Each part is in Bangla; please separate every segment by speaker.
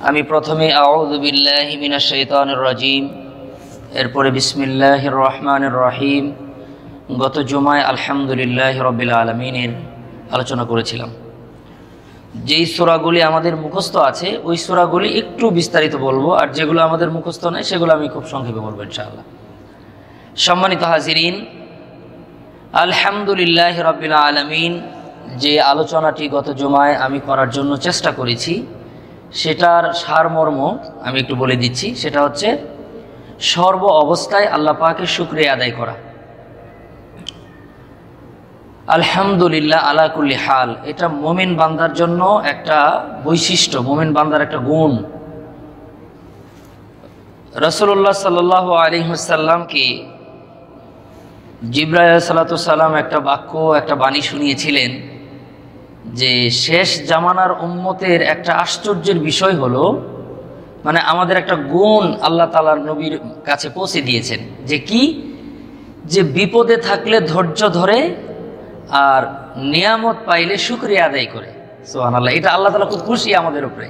Speaker 1: আমি প্রথমে আউযু বিল্লাহি মিনাশ শাইতানির রাজিম, এরপরে বিসমিল্লাহির রহমানির রহিম। গত জুমায় আলহামদুলিল্লাহি রাব্বিল আলামিনের আলোচনা করেছিলাম। যেই সূরাগুলি আমাদের মুখস্থ আছে ওই সূরাগুলি একটু বিস্তারিত বলবো, আর যেগুলো আমাদের মুখস্থ নেই সেগুলো আমি খুব সংক্ষেপে বলবো ইনশাআল্লাহ। সম্মানিত হাজিরিন, আলহামদুলিল্লাহি রাব্বিল আলামিন যে আলোচনাটি গত জুমায় আমি করার জন্য চেষ্টা করেছি সেটার সারমর্ম আমি একটু বলে দিচ্ছি। সেটা হচ্ছে সর্ব অবস্থায় আল্লাহ পাকের শুকরিয়া আদায় করা। আলহামদুলিল্লাহ আলা কুল্লি হাল, এটা মুমিন বান্দার জন্য একটা বৈশিষ্ট্য, মুমিন বান্দার একটা গুণ। রাসূলুল্লাহ সাল্লাল্লাহু আলাইহি ওয়াসাল্লামকে জিবরাইল আলাইহিস সালাতু সালাম একটা বাক্য, একটা বাণী শুনিয়েছিলেন যে শেষ জামানার উম্মতের একটা আশ্চর্যের বিষয় হলো, মানে আমাদের একটা গুণ আল্লাহ তাআলার নবীর কাছে পৌঁছে দিয়েছেন যে কি, যে বিপদে থাকলে ধৈর্য ধরে আর নিয়ামত পাইলে শুকরিয়া আদায় করে। সুবহানাল্লাহ, এটা আল্লাহ তাআলা খুব খুশি আমাদের উপরে।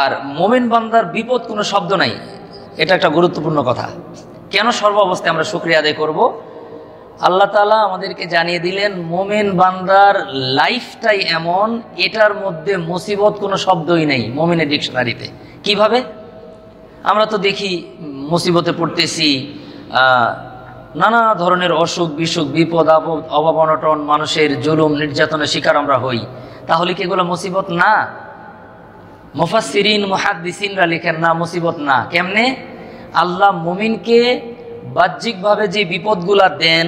Speaker 1: আর মুমিন বান্দার বিপদ কোনো শব্দ নাই, এটা একটা গুরুত্বপূর্ণ কথা। কেন সর্ব অবস্থায় আমরা শুকরিয়া আদায় করব? আল্লাহ তাআলা আমাদেরকে জানিয়ে দিলেন মুমিন বান্দার লাইফটাই এমন, এটার মধ্যে মুসিবত কোনো শব্দই নেই মুমিনের ডিকশনারিতে। কিভাবে? আমরা তো দেখি মুসিবতে পড়তেছি, নানা ধরনের অসুখ বিসুখ, বিপদ আপদ, অভাব অনটন, মানুষের জুলুম নির্যাতনের শিকার আমরা হই। তাহলে কি এগুলো মুসিবত না? মুফাসসিরিন মুহাদ্দিসিনরা লিখেন না, মুসিবত না। কেমনে? আল্লাহ মুমিনকে বাহ্যিকভাবে যে বিপদগুলা দেন,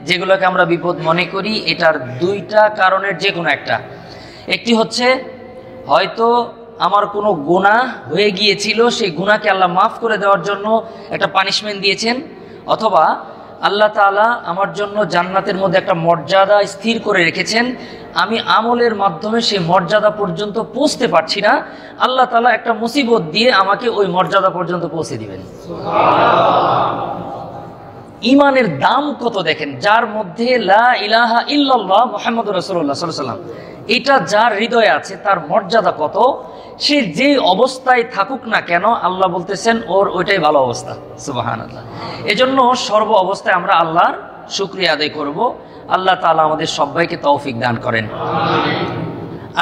Speaker 1: যেগুলোকে আমরা বিপদ মনে করি, এটার দুইটা কারণের যে কোনো একটা। একটি হচ্ছে হয়তো আমার কোনো গুনাহ হয়ে গিয়েছিল, সেই গুনাহকে আল্লাহ মাফ করে দেওয়ার জন্য একটা পানিশমেন্ট দিয়েছেন, অথবা আল্লাহ তাআলা আমার জন্য জান্নাতের মধ্যে একটা মর্যাদা স্থির করে রেখেছেন, আমি আমলের মাধ্যমে সেই মর্যাদা পর্যন্ত পৌঁছতে পারছি না, আল্লাহ তাআলা একটা মুসিবত দিয়ে আমাকে ওই মর্যাদা পর্যন্ত পৌঁছে দিবেন। ইমানের দাম কত দেখেন, যার মধ্যে লা ইলাহা ইল্লাল্লাহ মুহাম্মাদুর রাসূলুল্লাহ সাল্লাল্লাহু আলাইহি ওয়াসাল্লাম, এটা যার হৃদয়ে আছে তার মর্যাদা কত। সে যে অবস্থায় থাকুক না কেন আল্লাহ বলতেছেন ওর ওইটাই ভালো অবস্থা। সুবহানাল্লাহ। এজন্য সর্ব অবস্থায় আমরা আল্লাহর শুকরিয়া আদায় করব। আল্লাহ তাআলা আমাদের সবাইকে তৌফিক দান করেন।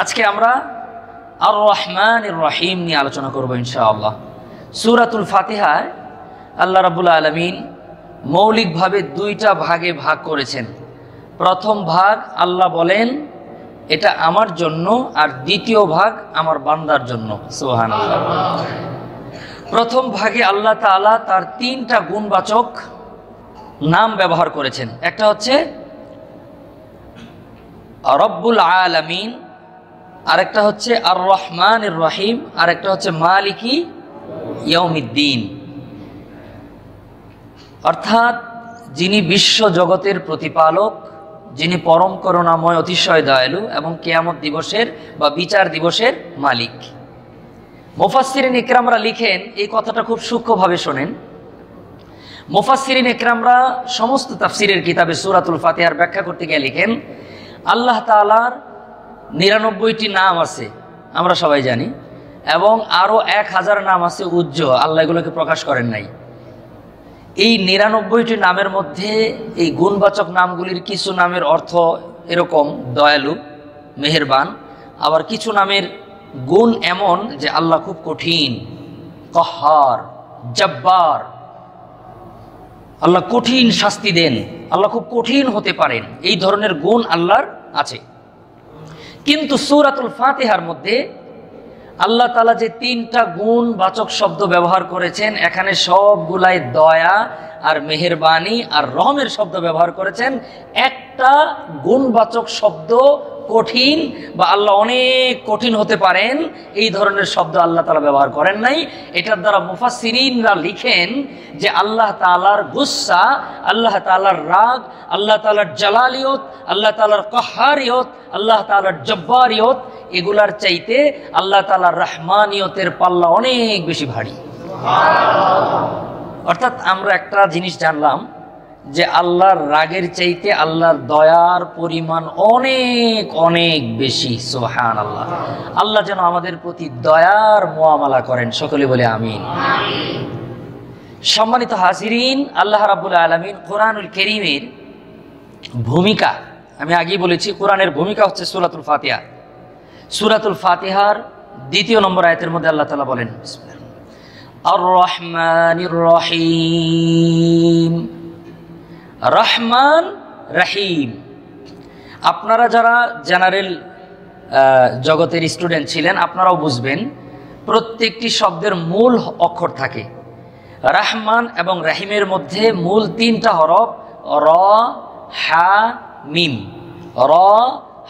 Speaker 1: আজকে আমরা আর রহমানির রহিম নিয়ে আলোচনা করব ইনশাআল্লাহ। সূরাতুল ফাতিহায় আল্লাহ রাব্বুল আলামিন মৌলিকভাবে দুইটা ভাগে ভাগ করেছেন। প্রথম ভাগ আল্লাহ বলেন এটা আমার জন্য, আর দ্বিতীয় ভাগ আমার বান্দার জন্য। সুবহানাল্লাহ। প্রথম ভাগে আল্লাহ তাআলা তার তিনটা গুণবাচক নাম ব্যবহার করেছেন। একটা হচ্ছে রব্বুল আলামিন, আরেকটা হচ্ছে আর রহমানির রহিম, আরেকটা হচ্ছে মালিকি ইয়াউমিদ্দিন, অর্থাৎ যিনি বিশ্ব জগতের প্রতিপালক, যিনি পরম করুণাময়, অতিশয় দয়ালু এবং কিয়ামত দিবসের বা বিচার দিবসের মালিক। মুফাসসিরিন ইকরামরা লিখেন, এই কথাটা খুব সূক্ষ্মভাবে শোনেন। মুফাসসিরিন ইকরামরা সমস্ত তাফসিরের কিতাবে সূরাতুল ফাতিহার ব্যাখ্যা করতে গিয়ে লিখেন, আল্লাহ তাআলার ৯৯টি নাম আছে, আমরা সবাই জানি, এবং আরও ১,০০০ নাম আছে উজ্জ, আল্লাহ এগুলোকে প্রকাশ করেন নাই। এই ৯৯টি নামের মধ্যে এই গুণবাচক নামগুলির কিছু নামের অর্থ এরকম দয়ালু, মেহেরবান, আবার কিছু নামের গুণ এমন যে আল্লাহ খুব কঠিন, কহ্হার, জব্বার, আল্লাহ কঠিন শাস্তি দেন, আল্লাহ খুব কঠিন হতে পারেন, এই ধরনের গুণ আল্লাহর আছে। কিন্তু সূরাতুল ফাতিহার মধ্যে আল্লাহ তাআলা যে তিনটা গুণবাচক শব্দ ব্যবহার করেছেন, এখানে সবগুলাই দয়া আর মেহেরবানি আর রহমের শব্দ ব্যবহার করেছেন। একটা গুণবাচক শব্দ কঠিন বা আল্লাহ অনেক কঠিন হতে পারেন, এই ধরনের শব্দ আল্লাহ তাআলা ব্যবহার করেন নাই। এটার দ্বারা মুফাসসিরিনরা লিখেন যে আল্লাহ তাআলার গুসা, আল্লাহ তাআলার রাগ, আল্লাহ তাআলার জালালিয়ত, আল্লাহ তাআলার কহ্হারিয়ত, আল্লাহ তাআলার জব্বারিয়ত, এগুলার চাইতে আল্লাহ তাআলার রহমানিয়তের পাল্লা অনেক বেশি ভারী। অর্থাৎ আমরা একটা জিনিস জানলাম যে আল্লাহর রাগের চাইতে আল্লাহর দয়ার পরিমাণ অনেক অনেক বেশি। সুবহানাল্লাহ। আল্লাহ যেন আমাদের প্রতি দয়ার মুআমালা করেন, সকলে বলে আমিন। সম্মানিত হাজিরিন, আল্লাহ রাব্বুল আলামিন কোরআনুল কারীমের ভূমিকা, আমি আগেই বলেছি কোরআনের ভূমিকা হচ্ছে সূরাতুল ফাতিহা। সূরাতুল ফাতিহার 2 নম্বর আয়াতের মধ্যে আল্লাহ তাআলা বলেন, আর রহমানির রহিম, রহমান রহিম। আপনারা যারা জেনারেল জগতের স্টুডেন্ট ছিলেন আপনারাও বুঝবেন, প্রত্যেকটি শব্দের মূল অক্ষর থাকে। রহমান এবং রহিমের মধ্যে মূল 3টা হরফ র, হা, মিম। র,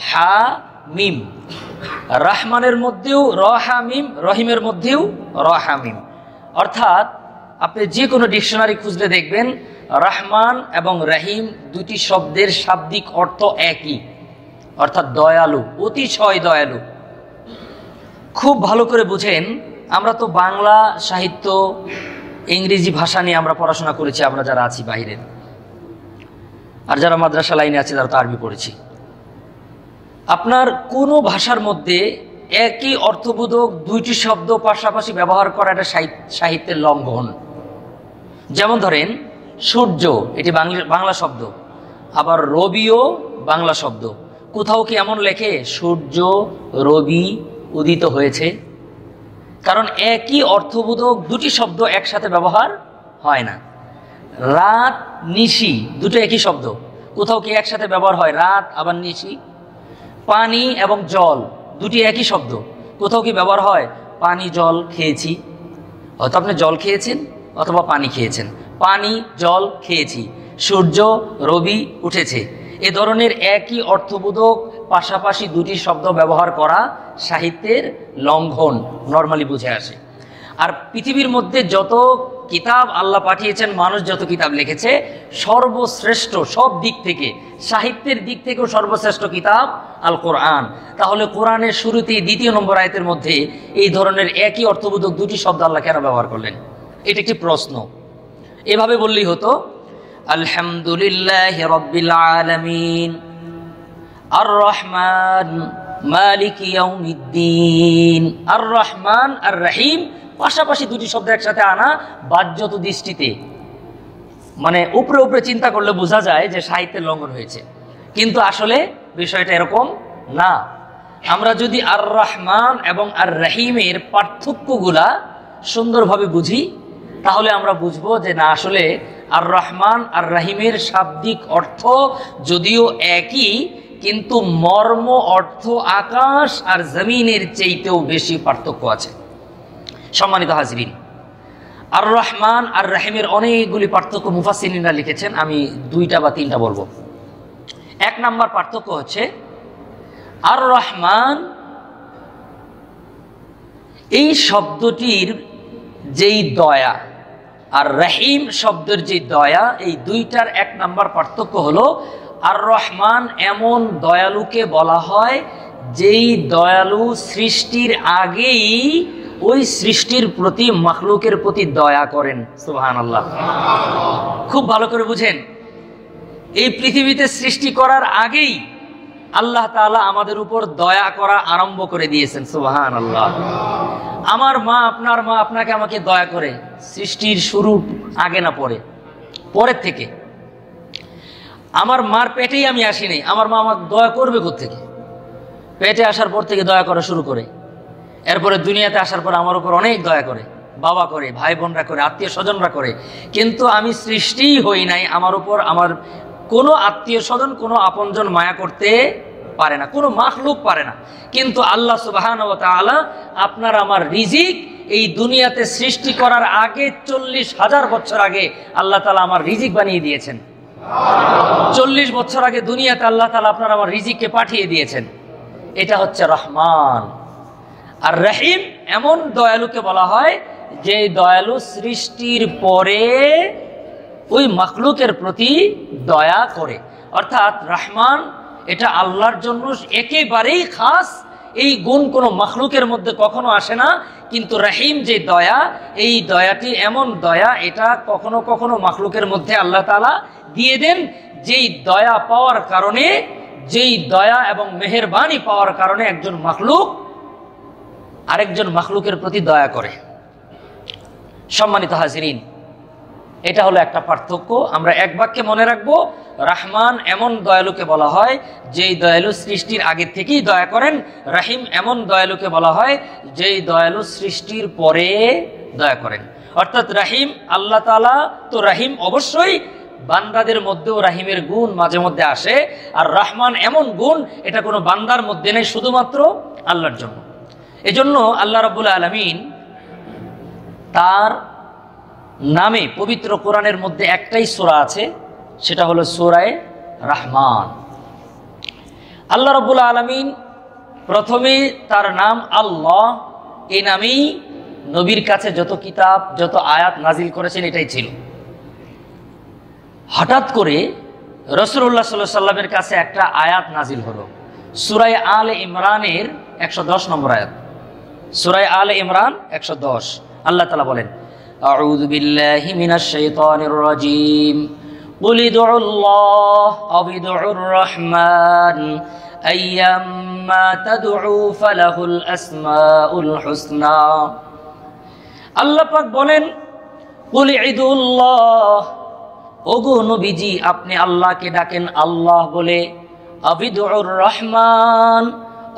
Speaker 1: হা, মিম। রহমানের মধ্যেও র, হা, মিম, রহিমের মধ্যেও র, হা, মিম। অর্থাৎ আপনি যে কোনো ডিকশনারি খুঁজলে দেখবেন রহমান এবং রহিম দুটি শব্দের শাব্দিক অর্থ একই, অর্থাৎ দয়ালু, অতিশয় দয়ালু। খুব ভালো করে বুঝেন, আমরা তো বাংলা সাহিত্য, ইংরেজি ভাষা নিয়ে আমরা পড়াশোনা করেছি, আমরা যারা আছি বাইরের, আর যারা মাদ্রাসা লাইনে আছে তারা তো আরবি পড়েছি। আপনার কোনো ভাষার মধ্যে একই অর্থবোধক 2টি শব্দ পাশাপাশি ব্যবহার করা একটা সাহিত্যের লঙ্ঘন। যেমন ধরেন সূর্য, এটি বাংলা শব্দ, আবার রবিও বাংলা শব্দ। কোথাও কি এমন লেখে সূর্য রবি উদিত হয়েছে? কারণ একই অর্থবোধক 2টি শব্দ একসাথে ব্যবহার হয় না। রাত নিশি দুটো একই শব্দ, কোথাও কি একসাথে ব্যবহার হয় রাত আবার নিশি? পানি এবং জল দুটি একই শব্দ, কোথাও কি ব্যবহার হয় পানি জল খেয়েছি? হয়তো আপনি জল খেয়েছেন অথবা পানি খেয়েছেন, পানি জল খেয়েছি, সূর্য রবি উঠেছে। এ ধরনের একই অর্থবোধক পাশাপাশি 2টি শব্দ ব্যবহার করা সাহিত্যের লঙ্ঘন নরমালি বুঝে আসে। আর পৃথিবীর মধ্যে যত কিতাব আল্লাহ পাঠিয়েছেন, মানুষ যত কিতাব লিখেছে, সর্বশ্রেষ্ঠ সব দিক থেকে, সাহিত্যের দিক থেকেও সর্বশ্রেষ্ঠ কিতাব আল কোরআন। তাহলে কোরআনের শুরুতেই 2 নম্বর আয়াতের মধ্যে এই ধরনের একই অর্থবোধক 2টি শব্দ আল্লাহ কেন ব্যবহার করলেন? এটা একটি প্রশ্ন। এভাবে বললেই হতো, আলহামদুলিল্লাহি রাব্বিল আলামিন আর রহমান মালিক ইয়াউমিদ্দিন। আর রহমান আর রহিম পাশাপাশি 2টি শব্দ একসাথে আনা বাহ্যত দৃষ্টিতে, মানে উপরে উপরে চিন্তা করলে বোঝা যায় যে সাহিত্যের লঙ্ঘন হয়েছে, কিন্তু আসলে বিষয়টা এরকম না। আমরা যদি আর রহমান এবং আর রহিমের পার্থক্যগুলা সুন্দরভাবে বুঝি, তাহলে আমরা বুঝবো যে না, আসলে আর রহমান আর রহিমের শাব্দিক অর্থ যদিও একই, কিন্তু মর্ম অর্থ আকাশ আর জমিনের চাইতেও বেশি পার্থক্য আছে। সম্মানিত হাজরিন, আর রহমান আর রহিমের অনেকগুলি পার্থক্য মুফাসসিরিনরা লিখেছেন, আমি 2টা বা 3টা বলবো। 1 নম্বর পার্থক্য হচ্ছে, আর রহমান এই শব্দটির যেই দয়া আর রহিম শব্দের যে দয়া, এই 2টার 1 নম্বর পার্থক্য হলো, আর রহমান এমন দয়ালুকে বলা হয় যেই দয়ালু সৃষ্টির আগেই ওই সৃষ্টির প্রতি, মাখলুকের প্রতি দয়া করেন। সুবহানাল্লাহ। খুব ভালো করে বুঝেন, এই পৃথিবীতে সৃষ্টি করার আগেই আল্লাহ তাআলা আমাদের উপর দয়া করা আরম্ভ করে দিয়েছেন। সুবহানাল্লাহ। আমার মা, আপনার মা আপনাকে আমাকে দয়া করে সৃষ্টির শুরু আগে না পরে, পরের থেকে। আমার মার পেটেই আমি আসিনি, আমার মা আমাকে দয়া করবে কোত্থেকে? পেটে আসার পর থেকে দয়া করা শুরু করে, এরপরে দুনিয়াতে আসার পর আমার উপর অনেক দয়া করে, বাবা করে, ভাই বোনরা করে, আত্মীয় স্বজনরা করে। কিন্তু আমি সৃষ্টিই হই নাই, আমার উপর আমার কোনো আত্মীয় স্বজন, কোনো আপনজন মায়া করতে পারে না, কোনো মাখলুক পারে না। কিন্তু আল্লাহ সুবহানাহু ওয়া তাআলা আপনার আমার রিজিক এই দুনিয়াতে সৃষ্টি করার আগে 40,000 বছর আগে আল্লাহ তাআলা আমার রিজিক বানিয়ে দিয়েছেন। 40 বছর আগে দুনিয়াতে আল্লাহ তাআলা আপনার আমার রিজিককে পাঠিয়ে দিয়েছেন। এটা হচ্ছে রহমান। আর রহিম এমন দয়ালুকে বলা হয় যে দয়ালু সৃষ্টির পরে ওই মাখলুকের প্রতি দয়া করে। অর্থাৎ রহমান এটা আল্লাহর জন্য একেবারেই খাস, এই গুণ কোনো মাখলুকের মধ্যে কখনো আসে না, কিন্তু রহিম যে দয়া, এই দয়াটি এমন দয়া, এটা কখনো কখনো মাখলুকের মধ্যে আল্লাহ তাআলা দিয়ে দেন, যেই দয়া পাওয়ার কারণে, যেই দয়া এবং মেহেরবানি পাওয়ার কারণে একজন মাখলুক আরেকজন মাখলুকের প্রতি দয়া করে। সম্মানিত হাজিরিন, এটা হলো একটা পার্থক্য। আমরা এক বাক্যে মনে রাখবো, রহমান এমন দয়ালুকে বলা হয় যেই দয়ালু সৃষ্টির আগে থেকেই দয়া করেন, রহিম এমন দয়ালুকে বলা হয় যেই দয়ালু সৃষ্টির পরে দয়া করেন। অর্থাৎ রহিম আল্লাহ তাআলা তো রহিম, অবশ্যই বান্দাদের মধ্যেও রহিমের গুণ মাঝে মধ্যে আসে, আর রহমান এমন গুণ এটা কোনো বান্দার মধ্যে নেই, শুধুমাত্র আল্লাহর জন্য। এজন্য আল্লাহ রাব্বুল আলামিন তার নামে পবিত্র কোরআনের মধ্যে একটাই সূরা আছে, সেটা হলো সূরা রহমান। আল্লাহ রাব্বুল আলামিন প্রথমে তার নাম আল্লাহ, এই নামেই নবীর কাছে যত কিতাব, যত আয়াত নাজিল করেছেন এটাই ছিল। হঠাৎ করে রাসূলুল্লাহ সাল্লাল্লাহু আলাইহি সাল্লামের কাছে একটা আয়াত নাজিল হলো, সূরা আলে ইমরানের 110 নম্বর আয়াত। সূরা আলে ইমরান 110, আল্লাহ তাআলা বলেন, আউযু বিল্লাহি মিনাশ শাইতানির রাজীম, কুল উদউল্লাহ আও উদউর রহমান আইয়াম্মা তাদউ ফালাহুল আসমাউল হুসনা। আল্লাহ পাক বলেন, কুল উদউল্লাহ, ওগো নবীজি আপনি আল্লাহকে ডাকেন আল্লাহ বলে, আবিদুর রহমান,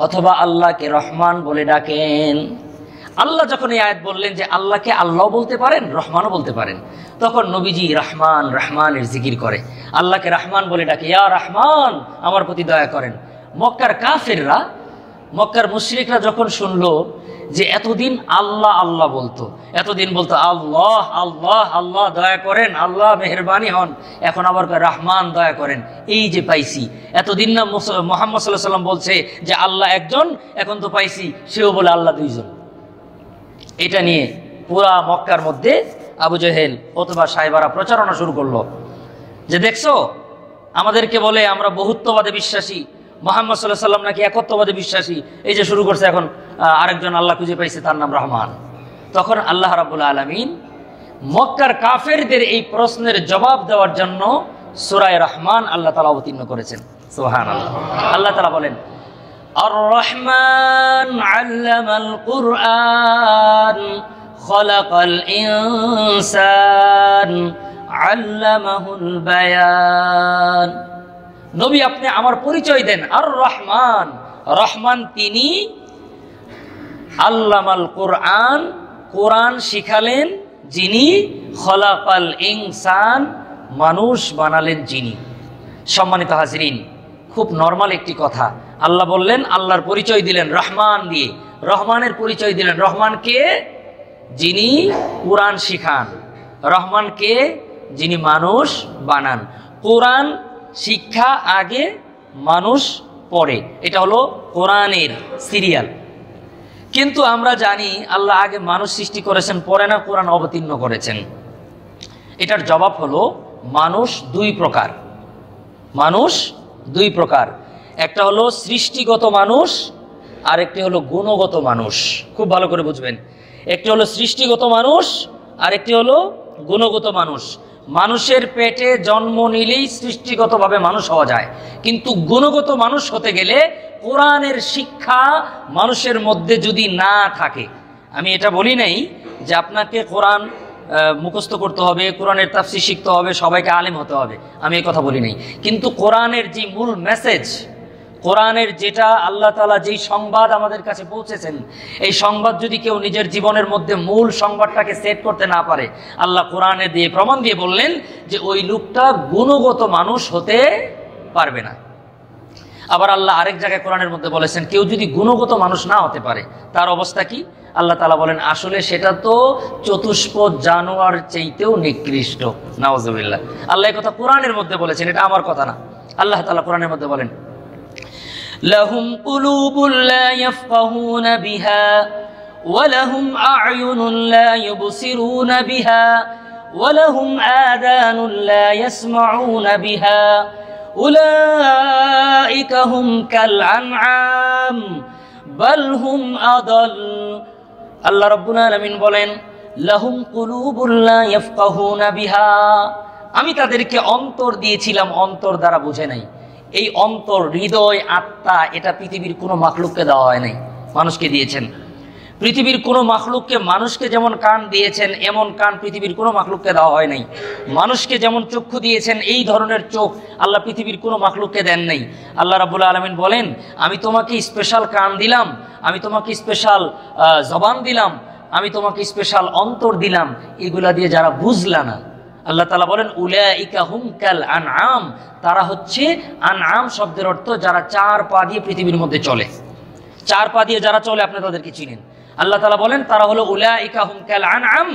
Speaker 1: অথবা আল্লাহকে রহমান বলে ডাকেন। আল্লাহ যখন এই আয়াত বললেন যে আল্লাহকে আল্লাহ বলতে পারেন, রহমানও বলতে পারেন, তখন নবীজি রহমান রহমানের জিকির করে, আল্লাহকে রহমান বলে ডাকে, ইয়া রহমান আমার প্রতি দয়া করেন। মক্কার কাফেররা, মক্কার মুশরিকরা যখন শুনলো যে এতদিন আল্লাহ আল্লাহ বলতো, এতদিন বলতো আল্লাহ আল্লাহ আল্লাহ দয়া করেন, আল্লাহ মেহেরবানি হন, এখন আবার রহমান দয়া করেন, এই যে পাইছি, এতদিন না মুহাম্মদ সাল্লাল্লাহু আলাইহি সাল্লাম বলছে যে আল্লাহ একজন, এখন তো পাইছি সেও বলে আল্লাহ দুইজন। এটা নিয়ে পুরা মক্কার মধ্যে আবু জেহেল অথবা সাহেবারা প্রচারণা শুরু করলো যে দেখছো, আমাদেরকে বলে আমরা বহুত্ববাদে বিশ্বাসী, মুহাম্মদ সাল্লাল্লাহু আলাইহি সাল্লাম নাকি একত্ববাদে বিশ্বাসী, এই যে শুরু করছে এখন আরেকজন আল্লাহ খুঁজে পাইছে, তার নাম রহমান। তখন আল্লাহ রাব্বুল আলামিন মক্কার কাফেরদের এই প্রশ্নের জবাব দেওয়ার জন্য সূরা রহমান আল্লাহ তাআলা অবতীর্ণ করেছেন। সুবহানাল্লাহ। আল্লাহ তাআলা বলেন, আর রহমান আল্লামাল কুরআন খলাকাল ইনসান আল্লামাহুল বায়ান। নবী আপনি আমার পরিচয় দেন, আর রহমান, রহমান তিনি, আল্লামাল কুরআন, কোরআন শিখালেন যিনি, খলাকাল ইনসান, মানুষ বানালেন যিনি। সম্মানিত হাজিরিন, খুব নরমাল একটি কথা, আল্লাহ বললেন, আল্লাহর পরিচয় দিলেন রহমান দিয়ে, রহমানের পরিচয় দিলেন। রহমান কে? যিনি কোরআন শিখান। রহমান কে? যিনি মানুষ বানান। কোরআন শিক্ষা আগে, মানুষ পরে, এটা হলো কোরআনের সিরিয়াল। কিন্তু আমরা জানি আল্লাহ আগে মানুষ সৃষ্টি করেছেন, পরে না কোরআন অবতীর্ণ করেছেন। এটার জবাব হলো মানুষ দুই প্রকার। মানুষ দুই প্রকার, একটা হলো সৃষ্টিগত মানুষ, আর একটি হলো গুণগত মানুষ। খুব ভালো করে বুঝবেন, একটি হলো সৃষ্টিগত মানুষ, আর একটি হলো গুণগত মানুষ। মানুষের পেটে জন্ম নিলেই সৃষ্টিগতভাবে মানুষ হওয়া যায়, কিন্তু গুণগত মানুষ হতে গেলে কোরআনের শিক্ষা মানুষের মধ্যে যদি না থাকে, আমি এটা বলি নাই যে আপনাকে কোরআন মুখস্থ করতে হবে, কোরআনের তাফসীর শিখতে হবে, সবাইকে আলেম হতে হবে, আমি এই কথা বলি নাই। কিন্তু কোরআনের যে মূল মেসেজ, কোরআনের যেটা আল্লাহ তাআলা যেই সংবাদ আমাদের কাছে পৌঁছেছেন, এই সংবাদ যদি কেউ নিজের জীবনের মধ্যে মূল সংবাদটাকে সেট করতে না পারে, আল্লাহ কোরআনে দিয়ে প্রমাণ দিয়ে বললেন যে ওই লোকটা গুণগত মানুষ হতে পারবে না। আবার আল্লাহ আরেক জায়গায় কোরআনের মধ্যে বলেছেন, কেউ যদি গুণগত মানুষ না হতে পারে তার অবস্থা কি? আল্লাহ তাআলা বলেন, আসলে সেটা তো চতুষ্পদ জানোয়ার চাইতেও নিকৃষ্ট। নাউজুবিল্লাহ। আল্লাহ এই কথা কোরআনের মধ্যে বলেছেন, এটা আমার কথা না। আল্লাহ তাআলা কোরআনের মধ্যে বলেন, লাহুম কুলুবুন লা ইয়াফকাহুনা বিহা ওয়া লাহুম আ'য়ুনুন লা ইউবসিরুনা বিহা ওয়া লাহুম আযানুন লা ইয়াসমাউনা বিহা উলাইকা হুম কাল আনআম বাল হুম আদাল। আল্লাহ রাব্বুল আলামিন বলেন লাহুম কুলুবুল লা ইয়াফকাহুনা বিহা, আমি তাদেরকে অন্তর দিয়েছিলাম, অন্তর দ্বারা বুঝে নাই। এই অন্তর, হৃদয়, আত্মা এটা পৃথিবীর কোনো মাখলুককে দেওয়া হয় নাই, মানুষকে দিয়েছেন। পৃথিবীর কোনো মাখলুককে, মানুষকে যেমন কান দিয়েছেন এমন কান পৃথিবীর কোনো মাখলুককে দেওয়া হয় নাই। মানুষকে যেমন চক্ষু দিয়েছেন এই ধরনের চোখ আল্লাহ পৃথিবীর কোনো মাখলুককে দেন নাই। আল্লাহ রাব্বুল আলামিন বলেন আমি তোমাকে স্পেশাল কান দিলাম, আমি তোমাকে স্পেশাল জবান দিলাম, আমি তোমাকে স্পেশাল অন্তর দিলাম, এগুলা দিয়ে যারা বুঝলা না, আল্লাহ তাআলা বলেন উলাইকা হুম কাল আনআম, তারা হচ্ছে আনআম শব্দের অর্থ যারা চার পা দিয়ে পৃথিবীর মধ্যে চলে। চার পা দিয়ে যারা চলে আপনি তাদেরকে চিনেন। আল্লাহ তাআলা বলেন তারা হলো উলাইকা হুম কাল আনআম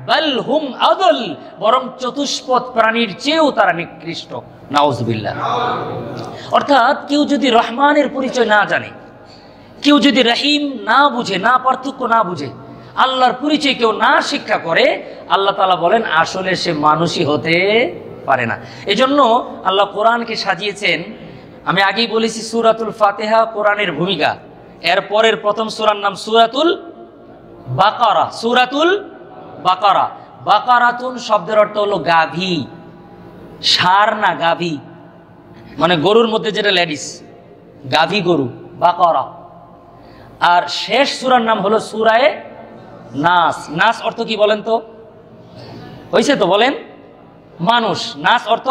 Speaker 1: বাল হুম আদল, বরং চতুষ্পদ প্রাণীর চেয়েও তারা নিকৃষ্ট। নাউজুবিল্লাহ। অর্থাৎ কেউ যদি রহমানের পরিচয় না জানে, কেউ যদি রহিম না বুঝে, না পার্থক্য না বুঝে, আল্লাহর পরিচয় কেউ না শিক্ষা করে, আল্লাহ তাআলা বলেন আসলে সে মানুষই হতে পারে না। এজন্য আল্লাহ কোরআনকে সাজিয়েছেন, আমি আগেই বলেছি সূরাতুল ফাতিহা কোরআনের ভূমিকা, এর পরের প্রথম সূরার নাম সূরাতুল বাকারা। সূরাতুল বাকারা, বাকারাতুন শব্দের অর্থ হলো গাভী, ষাঁড় না গাভী, মানে গরুর মধ্যে যেটা লেডিস, গাভী গরু, বাকারা। আর শেষ সূরার নাম হলো সূরায়ে নাস। নাস অর্থ কি বলেন তো? হয়েছে তো বলেন? মানুষ। নাস অর্থ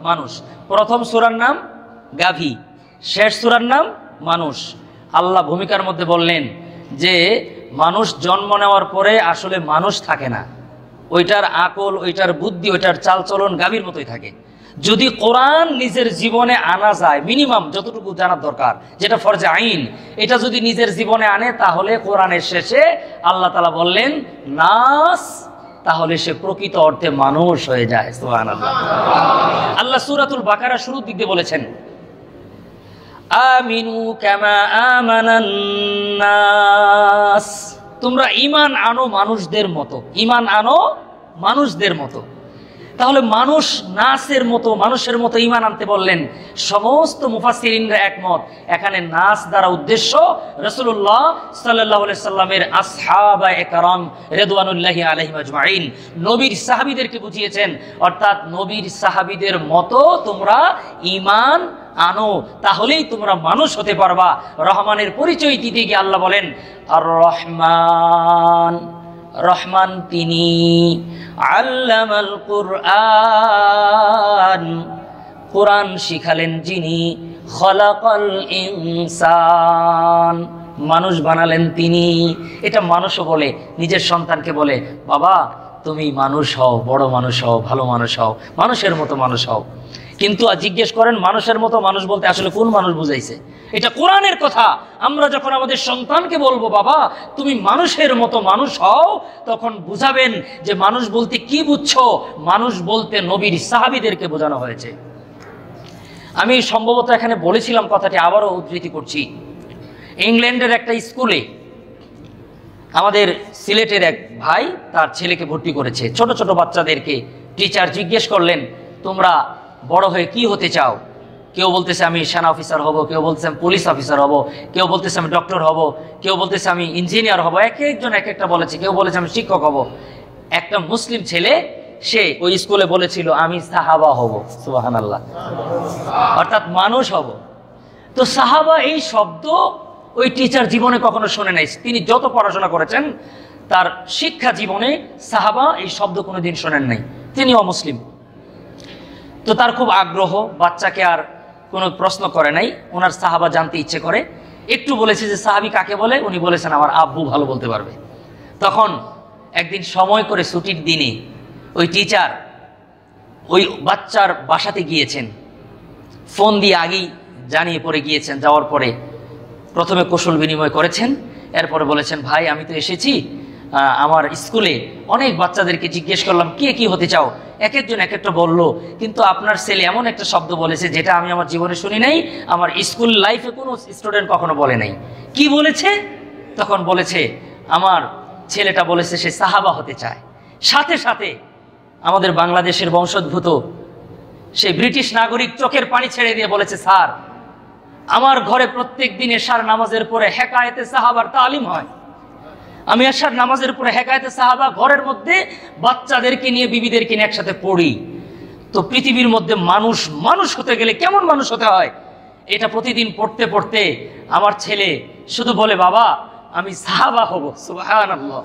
Speaker 1: মানুষ। প্রথম সূরার নাম গাভী, শেষ সূরার নাম মানুষ। আল্লাহ ভূমিকার মধ্যে বললেন যে মানুষ জন্ম নেওয়ার পরে আসলে মানুষ থাকে না, ওইটার আকল, ওইটার বুদ্ধি, ওইটার চালচলন গাভীর মতোই থাকে। যদি কোরআন নিজের জীবনে আনা যায়, মিনিমাম যতটুকু জানার দরকার, যেটা ফরজে আইন, এটা যদি নিজের জীবনে আনে তাহলে কোরআনের শেষে আল্লাহ তাআলা বললেন নাস, তাহলে সে প্রকৃত অর্থে মানুষ হয়ে যায়। সুবহানাল্লাহ। আল্লাহ সূরাতুল বাকারা শুরুর দিক দিয়ে বলেছেন আমিনু কামা আমানান নাস, তোমরা ঈমান আনো মানুষদের মতো, ঈমান আনো মানুষদের মতো। তাহলে মানুষ নাসের মতো, মানুষের মতো ঈমান আনতে বললেন। সমস্ত মুফাসসিরিনরা একমত, এখানে নাস দ্বারা উদ্দেশ্য রাসূলুল্লাহ সাল্লাল্লাহু আলাইহি সাল্লামের আসহাবায়ে কেরাম রিদওয়ানুল্লাহি আলাইহিম আজমাইন, নবীর সাহাবীদেরকে বুঝিয়েছেন। অর্থাৎ নবীর সাহাবীদের মতো তোমরা ঈমান আনো, তাহলেই তোমরা মানুষ হতে পারবা। রহমানের পরিচয় দিতে গিয়ে আল্লাহ বলেন আর রহমান, রহমান তিনি, আল্লামাল কুরআন, কোরআন শিখালেন যিনি, খলাকাল ইনসান, মানুষ বানালেন তিনি। এটা মানুষও বলে, নিজের সন্তানকে বলে বাবা তুমি মানুষ হও, বড় মানুষ হও, ভালো মানুষ হও, মানুষের মতো মানুষ হও। কিন্তু জিজ্ঞেস করেন মানুষের মতো মানুষ বলতে আসলে কোন মানুষ বুঝাইছে? এটা কোরআনের কথা। আমরা যখন আমাদের সন্তানকে বলবো বাবা তুমি মানুষের মতো মানুষ হও, তখন বুঝাবেন যে মানুষ বলতে কি বুঝছো। মানুষ বলতে নবীর সাহাবীদেরকে বোঝানো হয়েছে। আমি সম্ভবত এখানে বলেছিলাম কথাটি, আবারও উদ্ধৃতি করছি। ইংল্যান্ডের একটা স্কুলে আমাদের সিলেটের এক ভাই তার ছেলেকে ভর্তি করেছে। ছোট ছোট বাচ্চাদেরকে টিচার জিজ্ঞেস করলেন তোমরা বড় হয়ে কি হতে চাও? কেউ বলতেছে আমি সেনা অফিসার হব, কেউ বলতেছে আমি পুলিশ অফিসার হব, কেউ বলতেছে আমি ডক্টর হব, কেউ বলতেছে আমি ইঞ্জিনিয়ার হব, এক একজন এক একটা বলেছে। কেউ বলেছে আমি শিক্ষক হব। একটা মুসলিম ছেলে সে ওই স্কুলে বলেছিল আমি সাহাবা হব। সুবহানাল্লাহ। অর্থাৎ মানুষ হব। তো সাহাবা এই শব্দ ওই টিচার জীবনে কখনো শোনে নাই। তিনি যত পড়াশোনা করেছেন তার শিক্ষা জীবনে সাহাবা এই শব্দ কোনোদিন শোনেন নাই। তিনি অমুসলিম। তো তার খুব আগ্রহ, বাচ্চাকে আর কোনো প্রশ্ন করে নাই, ওনার সাহাবা জানতে ইচ্ছে করে। একটু বলেছে যে সাহাবি কাকে বলে, উনি বলেছেন আমার আব্বু ভালো বলতে পারবে। তখন একদিন সময় করে ছুটির দিনে ওই টিচার ওই বাচ্চার বাসাতে গিয়েছেন, ফোন দিয়ে আগেই জানিয়ে পড়ে গিয়েছেন। যাওয়ার পরে প্রথমে কৌশল বিনিময় করেছেন, এরপরে বলেছেন ভাই আমি তো এসেছি, আমার স্কুলে অনেক বাচ্চাদেরকে জিজ্ঞেস করলাম কে কি হতে চাও, এক একজন এক একটা বললো, কিন্তু আপনার ছেলে এমন একটা শব্দ বলেছে যেটা আমি আমার জীবনে শুনি নাই, আমার স্কুল লাইফে কোনো স্টুডেন্ট কখনো বলে নাই। কি বলেছে? তখন বলেছে আমার ছেলেটা বলেছে সে সাহাবা হতে চায়। সাথে সাথে আমাদের বাংলাদেশের বংশোদ্ভূত সেই ব্রিটিশ নাগরিক চোখের পানি ছেড়ে দিয়ে বলেছে স্যার আমার ঘরে প্রত্যেক দিন এশার নামাজের পরে হেকায়েতে সাহাবার তালিম হয়। আমি এশার নামাজের পরে হেকায়েতে সাহাবা ঘরের মধ্যে বাচ্চাদেরকে নিয়ে বিবিদেরকে নিয়ে একসাথে পড়ি। তো পৃথিবীর মধ্যে মানুষ মানুষ হতে গেলে কেমন মানুষ হতে হয়, এটা প্রতিদিন পড়তে পড়তে আমার ছেলে শুধু বলে, বাবা আমি সাহাবা হব। সুবহানাল্লাহ।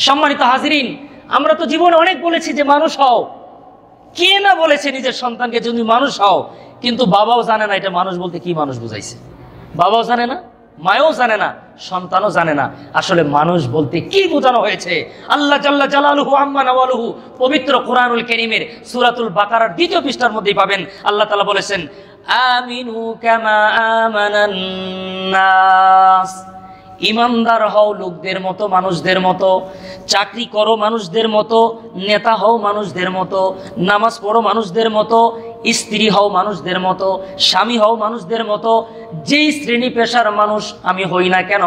Speaker 1: সম্মানিত হাজিরিন, আমরা তো জীবনে অনেক বলেছি যে মানুষ হও, কে না বলেছে নিজের সন্তানকে যদি মানুষ হও, কিন্তু বাবাও জানে না এটা মানুষ বলতে কি মানুষ বুঝাইছে। বাবাও জানে না, মায়ও জানে না, সন্তানও জানে না আসলে মানুষ বলতে কি বোঝানো হয়েছে। আল্লাহ জাল্লা জালালুহু আম্মা নাওয়ালুহু পবিত্র কোরআনুল কারীমের সূরাতুল বাকারার 2 পৃষ্ঠার মধ্যেই পাবেন। আল্লাহ তাআলা বলেছেন, আমিনু কামা আমানান নাস, ইমানদার হও লোকদের মতো, মানুষদের মতো, চাকরি করো মানুষদের মতো, নেতা হও মানুষদের মতো, নামাজ পড়ো মানুষদের মতো, স্ত্রী হও মানুষদের মতো, স্বামী হও মানুষদের মতো, যেই শ্রেণী পেশার মানুষ আমি হই না কেন,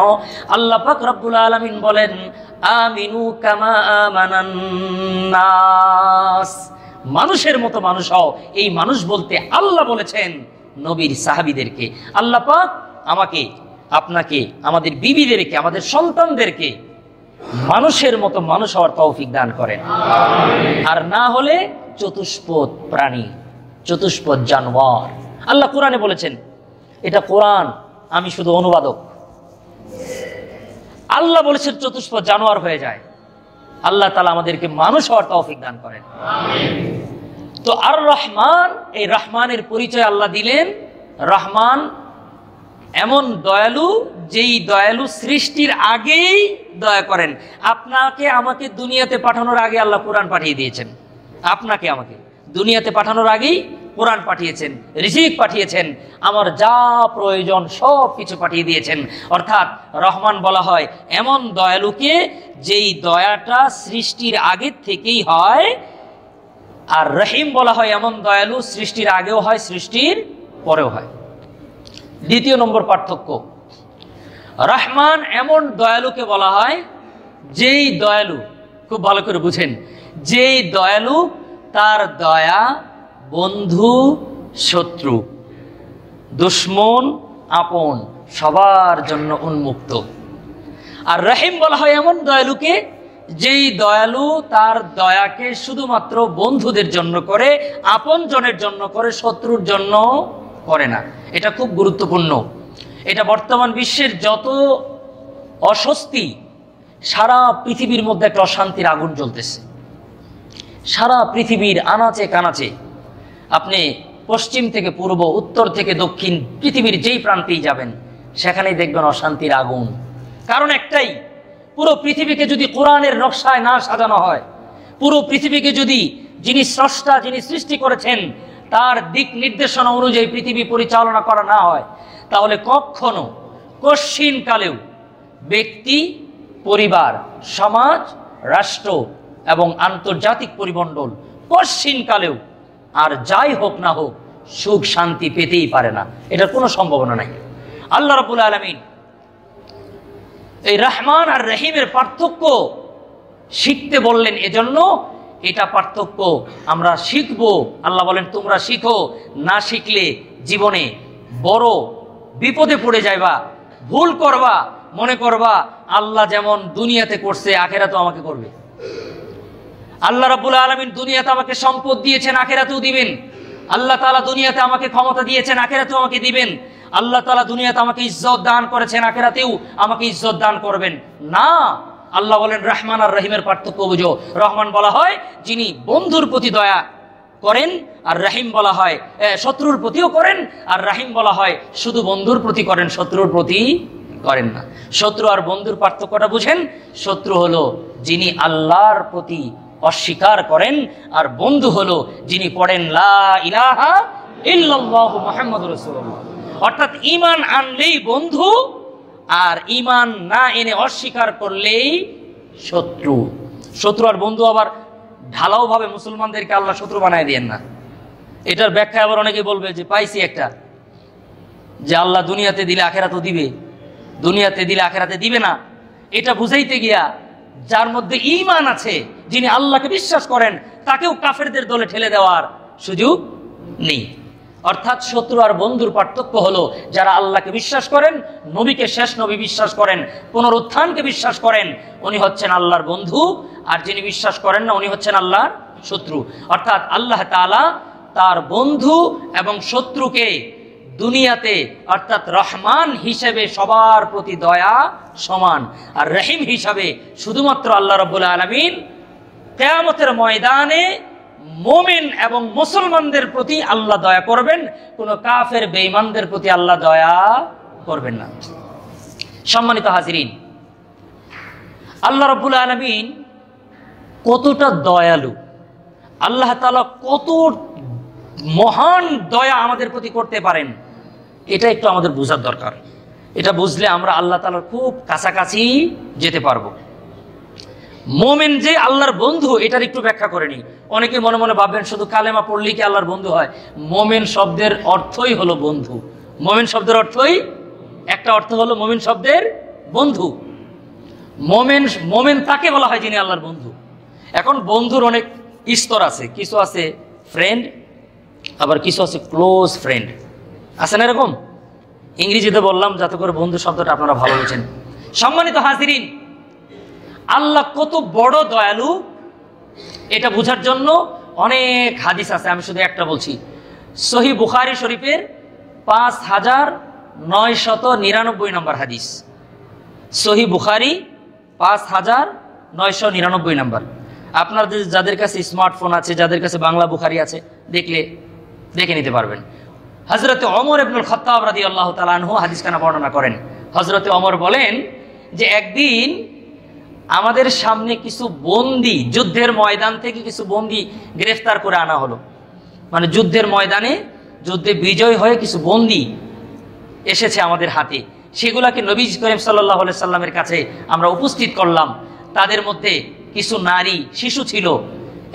Speaker 1: আল্লাহ পাক রব্বুল আলামিন বলেন আমিনু কামা আমানান নাস, মানুষের মতো মানুষ হও। এই মানুষ বলতে আল্লাহ বলেছেন নবীর সাহাবীদেরকে। আল্লাহ পাক আমাকে, আপনাকে, আমাদের বিবিদেরকে, আমাদের সন্তানদেরকে মানুষের মতো মানুষ হওয়ার তৌফিক দান করেন। আর না হলে চতুষ্পদ প্রাণী, চতুষ্পদ জানোয়ার। আল্লাহ কোরআনে বলেছেন, এটা কোরআন, আমি শুধু অনুবাদক। আল্লাহ বলেছেন চতুষ্পদ জানোয়ার হয়ে যায়। আল্লাহ তাআলা আমাদেরকে মানুষ হওয়ার তৌফিক দান করেন। তো আর রহমান, এই রহমানের পরিচয় আল্লাহ দিলেন। রহমান এমন দয়ালু, যেই দয়ালু সৃষ্টির আগেই দয়া করেন। আপনাকে আমাকে দুনিয়াতে পাঠানোর আগে আল্লাহ কোরআন পাঠিয়ে দিয়েছেন। আপনাকে আমাকে দুনিয়াতে পাঠানোর আগেই কোরআন পাঠিয়েছেন, রিজিক পাঠিয়েছেন, আমার যা প্রয়োজন সব কিছু পাঠিয়ে দিয়েছেন। অর্থাৎ রহমান বলা হয় এমন দয়ালুকে যেই দয়াটা সৃষ্টির আগের থেকেই হয়। আর রহিম বলা হয় এমন দয়ালু সৃষ্টির আগেও হয়, সৃষ্টির পরেও হয়। 2 নম্বর পার্থক্য, রহমান এমন দয়ালুকে বলা হয় যেই দয়ালু, খুব ভালো করে বুঝেন, যেই দয়ালু তার দয়া বন্ধু শত্রু দুশ্মন আপন সবার জন্য উন্মুক্ত। আর রহিম বলা হয় এমন দয়ালুকে যেই দয়ালু তার দয়াকে শুধুমাত্র বন্ধুদের জন্য করে, আপন জনের জন্য করে, শত্রুর জন্য করে না। এটা খুব গুরুত্বপূর্ণ। এটা বর্তমান বিশ্বের যত অস্বস্তি, সারা পৃথিবীর মধ্যে একটা অশান্তির আগুন জ্বলতেছে। সারা পৃথিবীর আনাচে কানাচে, আপনি পশ্চিম থেকে পূর্ব, উত্তর থেকে দক্ষিণ, পৃথিবীর যেই প্রান্তেই যাবেন সেখানেই দেখবেন অশান্তির আগুন। কারণ একটাই, পুরো পৃথিবীকে যদি কোরআনের নকশায় না সাজানো হয়, পুরো পৃথিবীকে যদি যিনি স্রষ্টা, যিনি সৃষ্টি করেছেন তার দিক নির্দেশনা অনুযায়ী পৃথিবী পরিচালনা করা না হয়, তাহলে কখনো কশ্চিনকালেও ব্যক্তি, পরিবার, সমাজ, রাষ্ট্র এবং আন্তর্জাতিক পরিমণ্ডল কশ্চিনকালেও আর যাই হোক না হোক সুখ শান্তি পেতেই পারে না। এটার কোনো সম্ভাবনা নাই। আল্লাহ রাব্বুল আলামিন এই রহমান আর রহিমের পার্থক্য শিখতে বললেন, এজন্য এটা পার্থক্য আমরা শিখবো। আল্লাহ বলেন তোমরা শিখো, না শিখলে জীবনে বড় বিপদে পড়ে যাইবা, ভুল করবা, মনে করবা আল্লাহ যেমন দুনিয়াতে করছে আখেরাতেও আমাকে করবে। আল্লাহ রাব্বুল আলামিন দুনিয়াতে আমাকে সম্পদ দিয়েছেন, আখেরাতেও দিবেন। আল্লাহ তাআলা দুনিয়াতে আমাকে ক্ষমতা দিয়েছেন, আখেরাতেও আমাকে দিবেন। আল্লাহ তাআলা দুনিয়াতে আমাকে ইজ্জত দান করেছেন, আখেরাতেও আমাকে ইজ্জত দান করবেন। না, আল্লাহ বলেন রহমান আর রহিমের পার্থক্য বুঝো। রহমান বলা হয় যিনি বন্ধুর প্রতি দয়া করেন, আর রহিম বলা হয় শত্রুর প্রতিও করেন, আর রহিম বলা হয় শুধু বন্ধুর প্রতি করেন, শত্রুর প্রতি করেন না। শত্রু আর বন্ধুর পার্থক্যটা বুঝেন। শত্রু হলো যিনি আল্লাহর প্রতি অস্বীকার করেন, আর বন্ধু হলো যিনি পড়েন লা ইলাহা ইল্লাল্লাহু মুহাম্মাদুর রাসূলুল্লাহ। অর্থাৎ ঈমান আনলেই বন্ধু, আর ঈমান না এনে অস্বীকার করলেই শত্রু। শত্রু আর বন্ধু আবার ঢালাও ভাবে মুসলমানদেরকে আল্লাহ শত্রু বানায় দেন না। এটার ব্যাখ্যা আবার অনেকে বলবে যে পাইছি একটা, যে আল্লাহ দুনিয়াতে দিলে আখেরাতেও দিবে, দুনিয়াতে দিলে আখেরাতে দিবে না। এটা বুঝাইতে গিয়া যার মধ্যে ঈমান আছে, যিনি আল্লাহকে বিশ্বাস করেন, তাকেও কাফেরদের দলে ঠেলে দেওয়ার সুযোগ নেই। অর্থাৎ শত্রু আর বন্ধুর পার্থক্য হলো যারা আল্লাহকে বিশ্বাস করেন, নবীকে শেষ নবী বিশ্বাস করেন, পুনরুত্থানকে বিশ্বাস করেন, উনি হচ্ছেন আল্লাহর বন্ধু। আর যিনি বিশ্বাস করেন না উনি হচ্ছেন আল্লাহর শত্রু। অর্থাৎ আল্লাহ তাআলা তার বন্ধু এবং শত্রুকে দুনিয়াতে অর্থাৎ রহমান হিসেবে সবার প্রতি দয়া সমান, আর রহিম হিসাবে শুধুমাত্র আল্লাহ রাব্বুল আলামিন কিয়ামতের ময়দানে মুমিন এবং মুসলমানদের প্রতি আল্লাহ দয়া করবেন, কোন কাফের বেঈমানদের প্রতি আল্লাহ দয়া করবেন না। সম্মানিত হাজিরিন, আল্লাহ রাব্বুল আলামিন কতটা দয়ালু, আল্লাহ তাআলা কত মহান দয়া আমাদের প্রতি করতে পারেন, এটা একটু আমাদের বোঝার দরকার। এটা বুঝলে আমরা আল্লাহ তাআলার খুব কাছাকাছি যেতে পারবো। মোমেন যে আল্লাহর বন্ধু, এটার একটু ব্যাখ্যা করে নি। অনেকে মনে মনে ভাববেন শুধু কালেমা পড়লেই কি আল্লাহর বন্ধু হয়? মোমেন শব্দের অর্থই হলো বন্ধু। মোমেন শব্দের অর্থই একটা অর্থ হলো মোমেন শব্দের বন্ধু। মোমেন তাকে বলা হয় যিনি আল্লাহর বন্ধু। এখন বন্ধুর অনেক স্তর আছে, কিছু আছে ফ্রেন্ড, আবার কিছু আছে ক্লোজ ফ্রেন্ড, আছে না এরকম? ইংরেজিতে বললাম যাতে করে বন্ধু শব্দটা আপনারা ভালো বুঝেন। সম্মানিত হাজিরিন, আল্লাহ কত বড় দয়ালু এটা বোঝার জন্য অনেক হাদিস আছে, আমি শুধু একটা বলছি। সহিহ বুখারী শরীফের 5999 নম্বর হাদিস। সহিহ বুখারী 5999 নম্বর। আপনাদের যাদের কাছে স্মার্টফোন আছে, যাদের কাছে বাংলা বুখারী আছে, দেখে নিতে পারবেন। হযরতে ওমর ইবনুল খাত্তাব রাদিয়াল্লাহু তাআলা আনহু হাদিসখানা বর্ণনা করেন। হযরতে ওমর বলেন যে একদিন আমাদের সামনে কিছু বন্দী, যুদ্ধের ময়দান থেকে কিছু বন্দী গ্রেফতার করে আনা হলো। মানে যুদ্ধের ময়দানে যুদ্ধে বিজয় হয়ে কিছু বন্দী এসেছে আমাদের হাতে, সেগুলাকে নবী করিম সাল্লাল্লাহু আলাইহি সাল্লামের কাছে আমরা উপস্থিত করলাম। তাদের মধ্যে কিছু নারী, শিশু ছিল।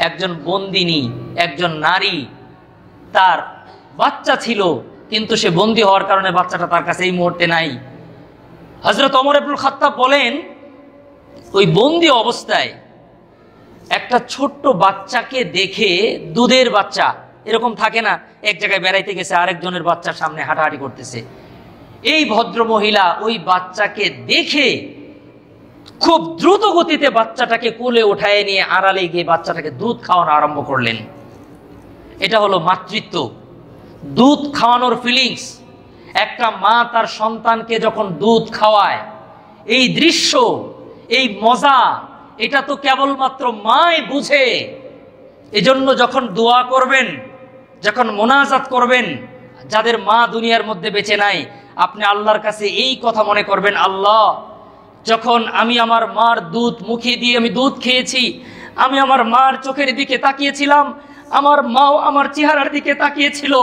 Speaker 1: একজন বন্দিনী, একজন নারী, তার বাচ্চা ছিল, কিন্তু সে বন্দী হওয়ার কারণে বাচ্চাটা তার কাছে এই মুহূর্তে নাই। হযরত ওমর ইবনুল খাত্তাব বলেন ওই বন্দী অবস্থায় একটা ছোট্ট বাচ্চাকে দেখে, দুধের বাচ্চা এরকম থাকে না, এক জায়গায় বেড়াইতে গেছে আরেকজনের বাচ্চার সামনে হাঁটাহাঁটি করতেছে, এই ভদ্র মহিলা ওই বাচ্চাকে দেখে খুব দ্রুত গতিতে বাচ্চাটাকে কোলে উঠায় নিয়ে আড়ালে গিয়ে বাচ্চাটাকে দুধ খাওয়ানো আরম্ভ করলেন। এটা হলো মাতৃত্ব, দুধ খাওয়ানোর ফিলিংস। একটা মা তার সন্তানকে যখন দুধ খাওয়ায়, এই দৃশ্য, এই মজা, এটা তো কেবলমাত্র মাই বুঝে। এজন্য যখন দোয়া করবেন, যখন মোনাজাত করবেন, যাদের মা দুনিয়ার মধ্যে বেঁচে নাই, আপনি আল্লাহর কাছে এই কথা মনে করবেন, আল্লাহ, যখন আমি আমার মার দুধ মুখে দিয়ে আমি দুধ খেয়েছি, আমি আমার মার চোখের দিকে তাকিয়েছিলাম, আমার মাও আমার চেহারার দিকে তাকিয়েছিল,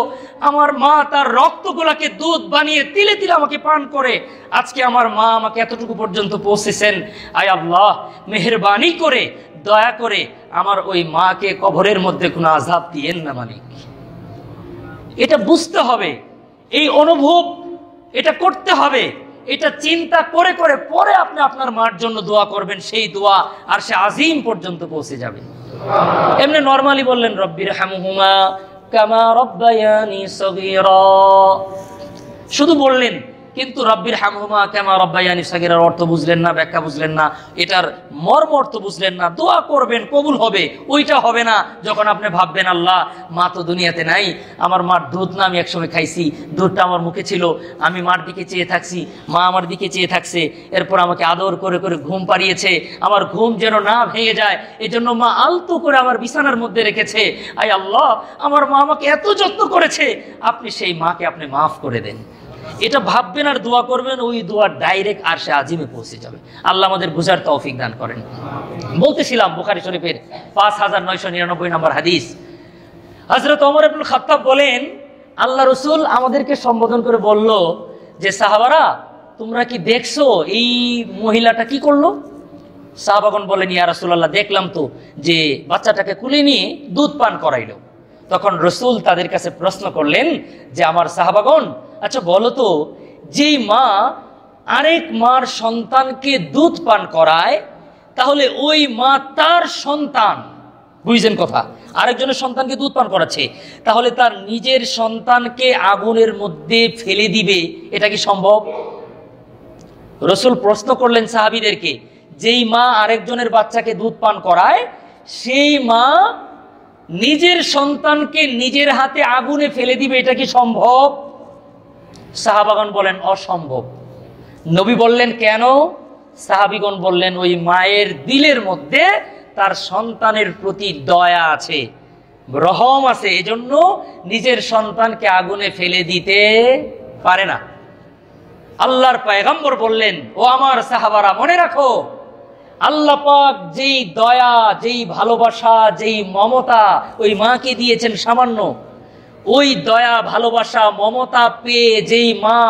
Speaker 1: আমার মা তার রক্তগুলাকে দুধ বানিয়ে তিলে তিলে আমাকে পান করে আজকে আমার মা আমাকে এতটুকু পর্যন্ত পৌঁছেছেন। আয় আল্লাহ, মেহেরবানি করে দয়া করে আমার ওই মাকে কবরের মধ্যে কোনো আযাব দিয়েন না মালিক। এটা বুঝতে হবে, এই অনুভব এটা করতে হবে, এটা চিন্তা করে করে পরে আপনি আপনার মার জন্য দোয়া করবেন, সেই দোয়া আরশে আজিম পর্যন্ত পৌঁছে যাবে। এমনি নরমালি বললেন রব্বির হামহুমা কামা রব্বায়ানি সগীরা, শুধু বললেন, কিন্তু রব্বির হামহুমা কামা রব্বায়ানি সগীরার অর্থ বুঝলেন না, ব্যাখ্যা বুঝলেন না, এটার মর্ম অর্থ বুঝলেন না। দোয়া করবেন, কবুল হবে, ওইটা হবে না যখন আপনি ভাববেন আল্লাহ, মা তো দুনিয়াতে নাই, আমার মার দুধ না আমি একসময় খাইছি, দুধটা আমার মুখে ছিল, আমি মার দিকে চেয়ে থাকছি, মা আমার দিকে চেয়ে থাকছে, এরপর আমাকে আদর করে করে ঘুম পাড়িয়েছে, আমার ঘুম যেন না ভেঙে যায় এজন্য মা আলতো করে আমার বিছানার মধ্যে রেখেছে। আয় আল্লাহ, আমার মা আমাকে এত যত্ন করেছে, আপনি সেই মাকে আপনি মাফ করে দেন। এটা ভাববেন আর দোয়া করবেন, ওই দোয়া ডাইরেক্ট আরশে আজিমে পৌঁছে যাবে। আল্লাহ আমাদের বুঝার তৌফিক দান করেন। বলতেছিলাম বুখারী শরীফের 5999 নম্বর হাদিস। হযরত ওমর ইবনুল খাত্তাব বলেন, আল্লাহ রাসূল আমাদেরকে সম্বোধন করে বলল যে, সাহাবারা, তোমরা কি দেখছো এই মহিলাটা কি করলো? সাহাবাগণ বলেন, ইয়া রাসূলুল্লাহ, দেখলাম তো যে বাচ্চাটাকে কুলে নিয়ে দুধ পান করাইলো। তখন রাসূল তাদের কাছে প্রশ্ন করলেন যে, আমার সাহাবাগণ, আচ্ছা বলো তো, যেই মা আরেক মার সন্তানকে দুধ পান করায়, তাহলে ওই মা তার সন্তান, বুঝছেন কথা, আরেকজনের সন্তানকে দুধ পান করাচ্ছে, তাহলে তার নিজের সন্তানকে আগুনের মধ্যে ফেলে দিবে, এটা কি সম্ভব? রাসূল প্রশ্ন করলেন সাহাবীদেরকে, যেই মা আরেকজনের বাচ্চাকে দুধ পান করায় সেই মা নিজের সন্তানকে নিজের হাতে আগুনে ফেলে দিবে, এটা কি সম্ভব? সাহাবাগণ বলেন অসম্ভব। নবী বললেন কেন? সাহাবীগণ বললেন ওই মায়ের দিলের মধ্যে তার সন্তানের প্রতি দয়া আছে, রহম আছে, এজন্য নিজের সন্তানকে আগুনে ফেলে দিতে পারে না। আল্লাহর পয়গম্বর বললেন, ও আমার সাহাবারা, মনে রাখো আল্লাহ পাক যেই দয়া, যেই ভালোবাসা, যেই মমতা ওই মাকে দিয়েছেন সামান্য, ওই দয়া ভালোবাসা মমতা পেয়ে যেই মা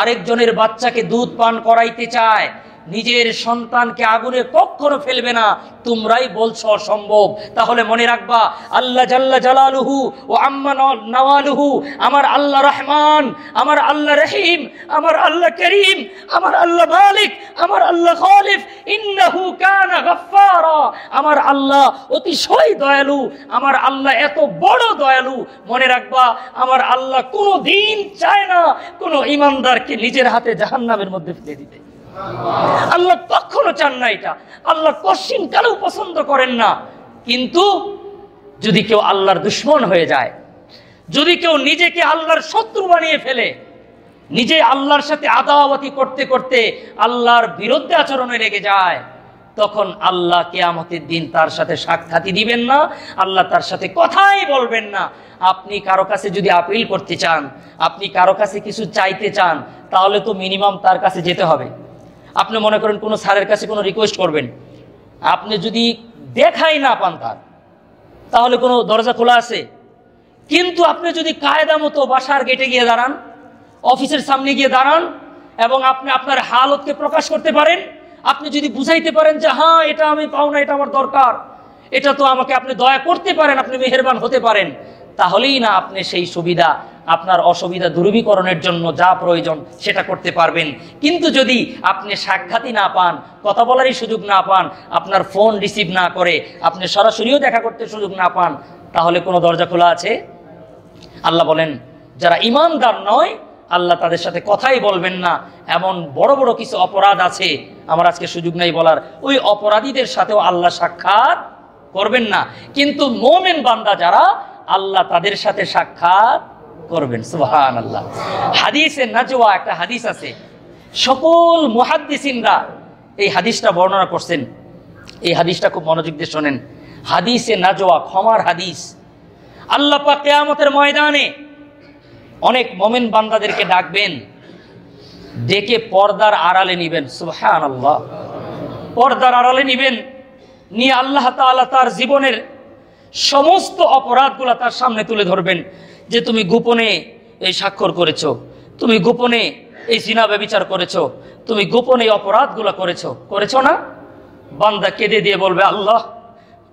Speaker 1: আরেকজনের বাচ্চাকে দুধ পান করাইতে চায়, নিজের সন্তানকে আগুনে কখনো ফেলবে না, তোমরাই বলছো অসম্ভব। তাহলে মনে রাখবা আল্লাহ জাল্লা জালালুহু ও আম্মা নওয়ালুহু, আমার আল্লাহ রহমান, আমার আল্লাহ রহিম, আমার আল্লাহ করিম, আমার আল্লাহ মালিক, আমার আল্লাহ খালিক, ইন্নাহু কানা গাফফারা, আমার আল্লাহ অতিশয় দয়ালু, আমার আল্লাহ এত বড় দয়ালু। মনে রাখবা আমার আল্লাহ কোনো দিন চায় না কোনো ইমানদারকে নিজের হাতে জাহান্নামের মধ্যে ফেলে দিতে। আল্লাহ কখনো চান না এটা, আল্লাহ কশিন কালেও পছন্দ করেন না। কিন্তু যদি কেউ আল্লাহর দুশমন হয়ে যায়, যদি কেউ নিজেকে আল্লাহর শত্রু বানিয়ে ফেলে, নিজে আল্লাহর সাথে আদাওয়াতি করতে করতে আল্লাহর বিরুদ্ধে আচরণে লেগে যায়, তখন আল্লাহ কিয়ামতের দিন তার সাথে সাক্ষাৎই দিবেন না, আল্লাহ তার সাথে কথাই বলবেন না। আপনি কারো কাছে যদি আপিল করতে চান, আপনি কারো কাছে কিছু চাইতে চান, তাহলে তো মিনিমাম তার কাছে যেতে হবে। আপনি মনে করেন কোনো স্যারের কাছে কোনো রিকোয়েস্ট করবেন, আপনি যদি দেখাই না পান তার, তাহলে কোনো দরজা খোলা আছে? কিন্তু আপনি যদি কায়দা মতো বাসার গেটে গিয়ে দাঁড়ান, অফিসের সামনে গিয়ে দাঁড়ান এবং আপনি আপনার হালতকে প্রকাশ করতে পারেন, আপনি যদি বুঝাইতে পারেন যে হ্যাঁ এটা আমি পাও না, এটা আমার দরকার, এটা তো আমাকে আপনি দয়া করতে পারেন, আপনি মেহেরবান হতে পারেন, তাহলেই না আপনি সেই সুবিধা, আপনার অসুবিধা দূরীকরণের জন্য যা প্রয়োজন সেটা করতে পারবেন। কিন্তু যদি আপনি সাক্ষাৎই না পান, কথা বলারই সুযোগ না পান, আপনার ফোন রিসিভ না করে আপনি সরাসরিও দেখা করতে সুযোগ না পান, তাহলে কোনো দরজা খোলা আছে? আল্লাহ বলেন যারা ঈমানদার নয় আল্লাহ তাদের সাথে কথাই বলবেন না। এমন বড় বড় কিছু অপরাধ আছে, আমার আজকে সুযোগ নেই বলার, ওই অপরাধীদের সাথেও আল্লাহ সাক্ষাৎ করবেন না। কিন্তু মুমিন বান্দা যারা, আল্লাহ তাদের সাথে সাক্ষাৎ করবেন। সুবহানাল্লাহ। হাদিসে নাজওয়া একটা হাদিস আছে, সকল মুহাদ্দিসিনরা এই হাদিসটা বর্ণনা করছেন। এই হাদিসটা খুব মনোযোগ দিয়ে শোনেন। হাদিসে নাজওয়া, ক্ষমার হাদিস। আল্লাহ পাক কিয়ামতের ময়দানে অনেক মুমিন বান্দাদেরকে ডাকবেন, ডেকে পর্দার আড়ালে নিবেন। সুবহানাল্লাহ। পর্দার আড়ালে নিবেন, নিয়ে আল্লাহ তাআলা তার জীবনের সমস্ত অপরাধগুলো তার সামনে তুলে ধরবেন, যে তুমি গোপনে এই স্বাক্ষর করেছো, তুমি গোপনে এই জিনা ব্যভিচার করেছো, তুমি গোপনে এই অপরাধগুলো করেছো না? বান্দা কেঁদে দিয়ে বলবে, আল্লাহ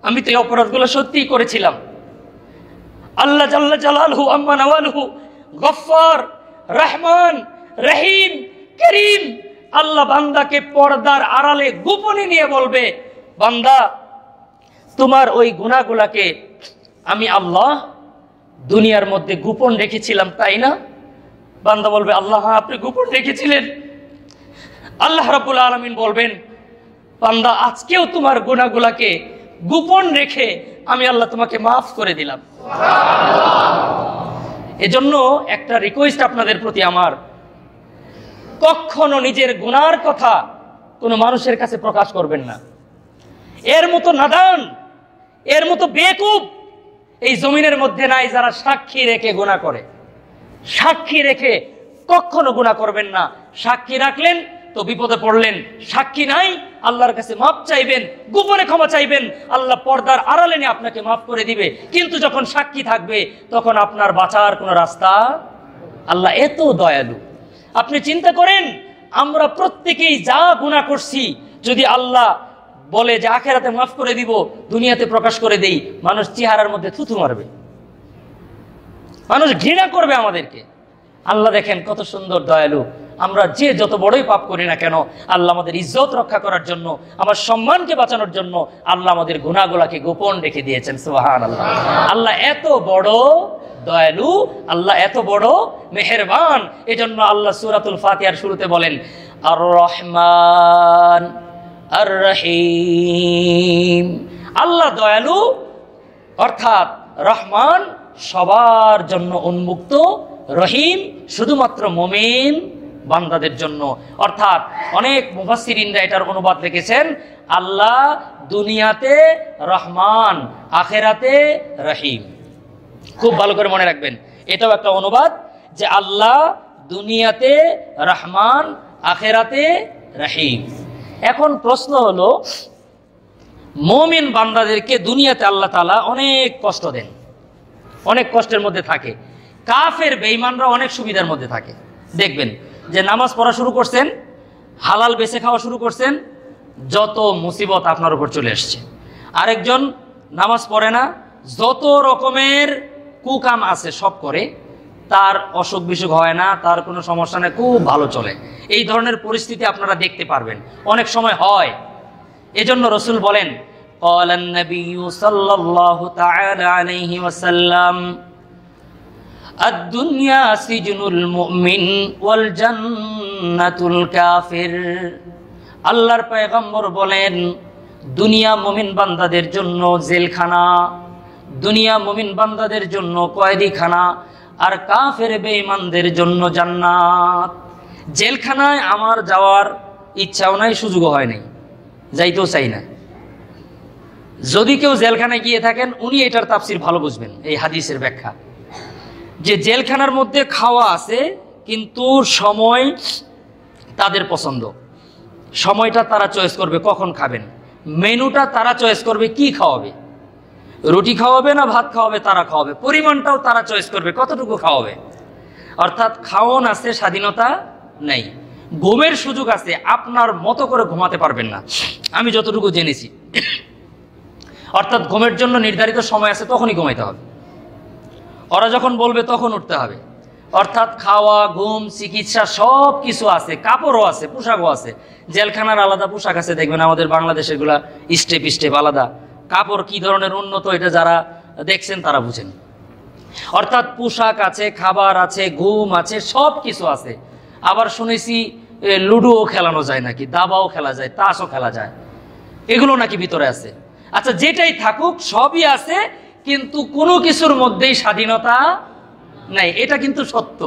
Speaker 1: আমি তো এই অপরাধগুলো সত্যিই করেছিলাম। আল্লাহ জাল্লা জালালহু আম্মা নওয়ালহু গফফার, রহমান, রহিম, করিম, আল্লাহ বান্দাকে পর্দার আড়ালে গোপনে নিয়ে বলবে, বান্দা তোমার ওই গুনাহগুলোকে আমি আল্লাহ দুনিয়ার মধ্যে গোপন রেখেছিলাম, তাই না? বান্দা বলবে, আল্লাহ হ্যাঁ আপনি গোপন রেখেছিলেন। আল্লাহ রাব্বুল আলামিন বলবেন, বান্দা আজকেও তোমার গুনাহগুলোকে গোপন রেখে আমি আল্লাহ তোমাকে মাফ করে দিলাম। এজন্য একটা রিকোয়েস্ট আপনাদের প্রতি আমার, কখনো নিজের গুনার কথা কোনো মানুষের কাছে প্রকাশ করবেন না। এর মতো নাদান, এর মতো বেকুব এই জমিনের মধ্যে নাই যারা সাক্ষী রেখে গুনাহ করে। সাক্ষী রেখে কখনো গুনাহ করবেন না। সাক্ষী রাখলেন তো বিপদে পড়লেন, সাক্ষী নাই আল্লাহর কাছে মাপ চাইবেন, গোপনে ক্ষমা চাইবেন, আল্লাহ পর্দার আড়ালে নিয়ে আপনাকে মাফ করে দিবে। কিন্তু যখন সাক্ষী থাকবে তখন আপনার বাঁচার কোনো রাস্তা। আল্লাহ এত দয়ালু। আপনি চিন্তা করেন, আমরা প্রত্যেকেই যা গুনাহ করছি যদি আল্লাহ বলে যে আখিরাতে মাফ করে দিব, দুনিয়াতে প্রকাশ করে দেই, মানুষ চেহারার মধ্যে থুথু মারবে, মানুষ ঘৃণা করবে আমাদেরকে। আল্লাহ দেখেন কত সুন্দর দয়ালু। আমরা যে যত বড়ই পাপ করি না কেন, আল্লাহ আমাদের ইজ্জত রক্ষা করার জন্য, আমার সম্মানকে বাঁচানোর জন্য আল্লাহ আমাদের গুনাহগুলোকে গোপন রেখে দিয়েছেন। সুবহানাল্লাহ। আল্লাহ এত বড় দয়ালু, আল্লাহ এত বড় মেহেরবান। এজন্য আল্লাহ সূরাতুল ফাতিহার শুরুতে বলেন আর রহমান আর রহিম। আল্লাহ দয়ালু অর্থাৎ রহমান সবার জন্য উন্মুক্ত, রহিম শুধুমাত্র মুমিন বান্দাদের জন্য। অর্থাৎ অনেক মুফাসসিরিনরা এটার অনুবাদ লিখেছেন আল্লাহ দুনিয়াতে রহমান, আখিরাতে রহিম। খুব ভালো করে মনে রাখবেন, এটাও একটা অনুবাদ যে আল্লাহ দুনিয়াতে রহমান, আখিরাতে রহিম। এখন প্রশ্ন হলো, মুমিন বান্দাদেরকে দুনিয়াতে আল্লাহ তাআলা অনেক কষ্ট দেন, অনেক কষ্টের মধ্যে থাকে। কাফের বেঈমানরা অনেক সুবিধার মধ্যে থাকে। দেখবেন যে নামাজ পড়া শুরু করছেন, হালাল বেছে খাওয়া শুরু করছেন, যত মুসিবত আপনার উপর চলে আসছে। আরেকজন নামাজ পড়ে না, যত রকমের কুকাম আছে সব করে, তার অসুখ বিসুখ হয় না, তার কোনো সমস্যা নেই, খুব ভালো চলে। এই ধরনের পরিস্থিতি আপনারা দেখতে পারবেন, অনেক সময় হয়। এজন্য রাসূল বলেন ক্বালান নাবিয়্যু সাল্লাল্লাহু তাআলা আলাইহি ওয়াসাল্লাম আদ-দুনিয়া সিজনুল মুমিন ওয়াল জান্নাতুল কাফির। আল্লাহর পয়গম্বর বলেন দুনিয়া মুমিন বান্দাদের জন্য জেলখানা, দুনিয়া মুমিন বান্দাদের জন্য কয়েদিখানা, আর কাফের বেঈমানদের জন্য জান্নাত। জেলখানায় আমার যাওয়ার ইচ্ছাও নাই, সুযোগও হয় নাই, যাইতেও চাই না। যদি কেউ জেলখানায় গিয়ে থাকেন, উনি এটার তাফসীর ভালো বুঝবেন, এই হাদিসের ব্যাখ্যা। যে জেলখানার মধ্যে খাওয়া আছে, কিন্তু সময় তাদের পছন্দ, সময়টা তারা চয়েস করবে কখন খাবেন, মেনুটা তারা চয়েস করবে কি খাওয়াবে, রুটি খাওয়াবে না ভাত খাওয়াবে তারা খাওয়াবে, পরিমাণটাও তারা চয়েস করবে কতটুকু খাওয়াবে। অর্থাৎ খাওন আছে, স্বাধীনতা নেই। ঘুমের সুযোগ আছে, আপনার মতো করে ঘুমাতে পারবেন না, আমি যতটুকু জেনেছি। অর্থাৎ ঘুমের জন্য নির্ধারিত সময় আছে, তখনই ঘুমাইতে হবে, ওরা যখন বলবে তখন উঠতে হবে। অর্থাৎ খাওয়া, ঘুম, চিকিৎসা সব কিছু আছে, কাপড়ও আছে, পোশাকও আছে। জেলখানার আলাদা পোশাক আছে, দেখবেন আমাদের বাংলাদেশের গুলা স্টেপ স্টেপ আলাদা। কাপড় কি ধরনের উন্নত, এটা যারা দেখছেন তারা বুঝেন। অর্থাৎ পোশাক আছে, খাবার আছে, ঘুম আছে, সব কিছু আছে। আবার শুনেছি লুডোও খেলানো যায় নাকি, দাবাও খেলা যায়, তাসও খেলা যায়, এগুলো নাকি ভিতরে আছে। আচ্ছা, যেটাই থাকুক সবই আছে, কিন্তু কোনো কিছুর মধ্যেই স্বাধীনতা নাই, এটা কিন্তু সত্য।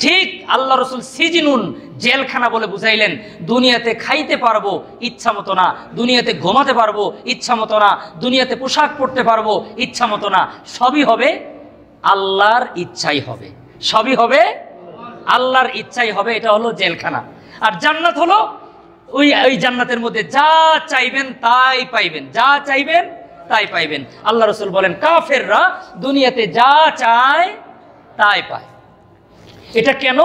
Speaker 1: ঠিক আল্লাহ রাসূল সিজনুন জেলখানা বলে বুঝাইলেন। দুনিয়াতে খাইতে পারবো ইচ্ছা মতো না, দুনিয়াতে ঘুমাতে পারবো ইচ্ছা মতো না, দুনিয়াতে পোশাক পরতে পারবো ইচ্ছা মতো না, সবই হবে আল্লাহর ইচ্ছাই হবে, সবই হবে আল্লাহর ইচ্ছাই হবে। এটা হলো জেলখানা। আর জান্নাত হলো ওই জান্নাতের মধ্যে যা চাইবেন তাই পাইবেন, যা চাইবেন তাই পাইবেন। আল্লাহ রাসূল বলেন কাফেররা দুনিয়াতে যা চায় তাই পায়। এটা কেন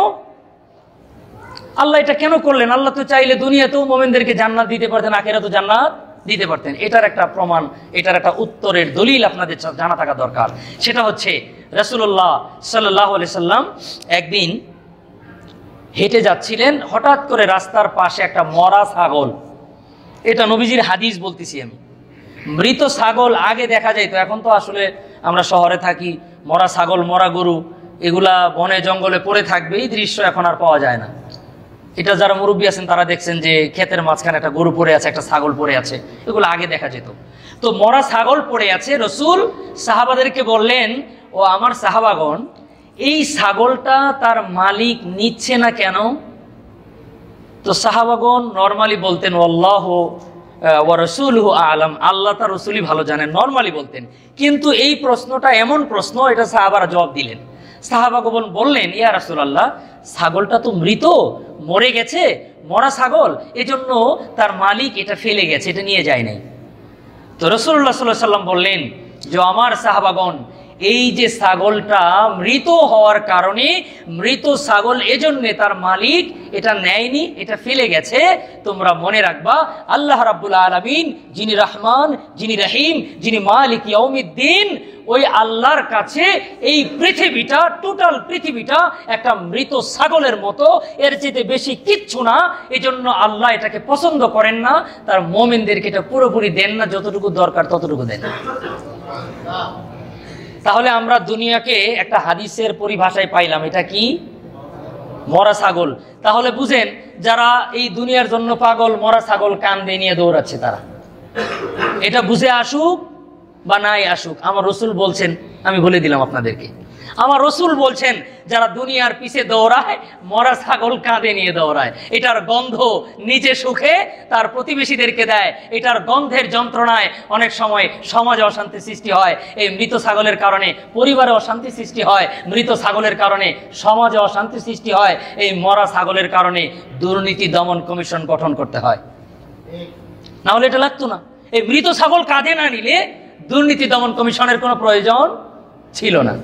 Speaker 1: আল্লাহ এটা কেন করলেন? আল্লাহ তো চাইলে দুনিয়াতেও মুমিনদেরকে জান্নাত দিতে পারতেন, আখিরাতেও জান্নাত দিতে পারতেন। এটার একটা প্রমাণ, এটার একটা উত্তরের দলিল আপনাদের জানা থাকা দরকার। সেটা হচ্ছে রাসূলুল্লাহ সাল্লাল্লাহু আলাইহি সাল্লাম একদিন হেঁটে যাচ্ছিলেন, হঠাৎ করে রাস্তার পাশে একটা মরা ছাগল, এটা নবীজির হাদিস বলতেছি আমি। মৃত ছাগল আগে দেখা যায়, তো এখন তো আসলে আমরা শহরে থাকি, মরা ছাগল, মরা গরু এগুলা বনে জঙ্গলে পড়ে থাকবে, এই দৃশ্য এখন আর পাওয়া যায় না। এটা যারা মুরব্বী আছেন তারা দেখছেন যে ক্ষেতের মাঝখানে একটা গরু পড়ে আছে, একটা ছাগল পড়ে আছে, এগুলো আগে দেখা যেত। তো মরা ছাগল পড়ে আছে, রাসূল সাহাবাদেরকে বললেন, ও আমার সাহাবাগণ, এই ছাগলটা তার মালিক নিচ্ছে না কেন? তো সাহাবাগণ নরমালি বলতেন আল্লাহু ওয়া রাসূলুহু আ'লাম, আল্লাহ তার রাসূলই ভালো জানেন, নরমালি বলতেন। কিন্তু এই প্রশ্নটা এমন প্রশ্ন, এটা সাহাবারা জবাব দিলেন। সাহাবাগণ বললেন, ইয়া রাসূলুল্লাহ, ছাগলটা তো মৃত, মরে গেছে, মরা ছাগল, এজন্য তার মালিক এটা ফেলে গেছে, এটা নিয়ে যায় নাই। তো রাসূলুল্লাহ সাল্লাল্লাহু আলাইহি ওয়াসাল্লাম বললেন যে আমার সাহাবাগণ, এই যে ছাগলটা মৃত হওয়ার কারণে, মৃত ছাগল এজন্য তার মালিক এটা নেয়নি, এটা ফেলে গেছে। তোমরা মনে রাখবা আল্লাহ রাব্বুল আলামিন যিনি রহমান, যিনি রহিম, যিনি মালিক ইয়াউমিদ্দিন, ওই আল্লাহর কাছে এই পৃথিবীটা, টোটাল পৃথিবীটা একটা মৃত ছাগলের মতো, এর চেয়ে বেশি কিচ্ছু না। এজন্য আল্লাহ এটাকে পছন্দ করেন না, তার মুমিনদেরকে এটা পুরোপুরি দেন না, যতটুকু দরকার ততটুকু দেন। তাহলে আমরা দুনিয়াকে একটা হাদিসের পরিভাষায় পাইলাম, এটা কি? মরা ছাগল। তাহলে বুঝেন যারা এই দুনিয়ার জন্য পাগল, মরা ছাগল কান্দে নিয়ে দৌড়াচ্ছে, তারা এটা বুঝে আসুক বা নাই আসুক, আমার রসুল বলছেন, আমি বলে দিলাম আপনাদেরকে, আমার রসুল বলছেন যারা দুনিয়ার পিছে দৌড়ায়, মরা ছাগল কাঁধে নিয়ে দৌড়ায়। এটার গন্ধ নিজে সুখে তার প্রতিবেশীদেরকে দেয়, এটার গন্ধের যন্ত্রণায় অনেক সময় সমাজে অশান্তি সৃষ্টি হয়। এই মৃত ছাগলের কারণে পরিবারে অশান্তি সৃষ্টি হয়, মৃত ছাগলের কারণে সমাজে অশান্তি সৃষ্টি হয়, এই মরা ছাগলের কারণে দুর্নীতি দমন কমিশন গঠন করতে হয়, না হলে এটা লাগতো না। এই মৃত ছাগল কাঁধে না নিলে দুর্নীতি দমন কমিশনের কোনো প্রয়োজন ছিল না।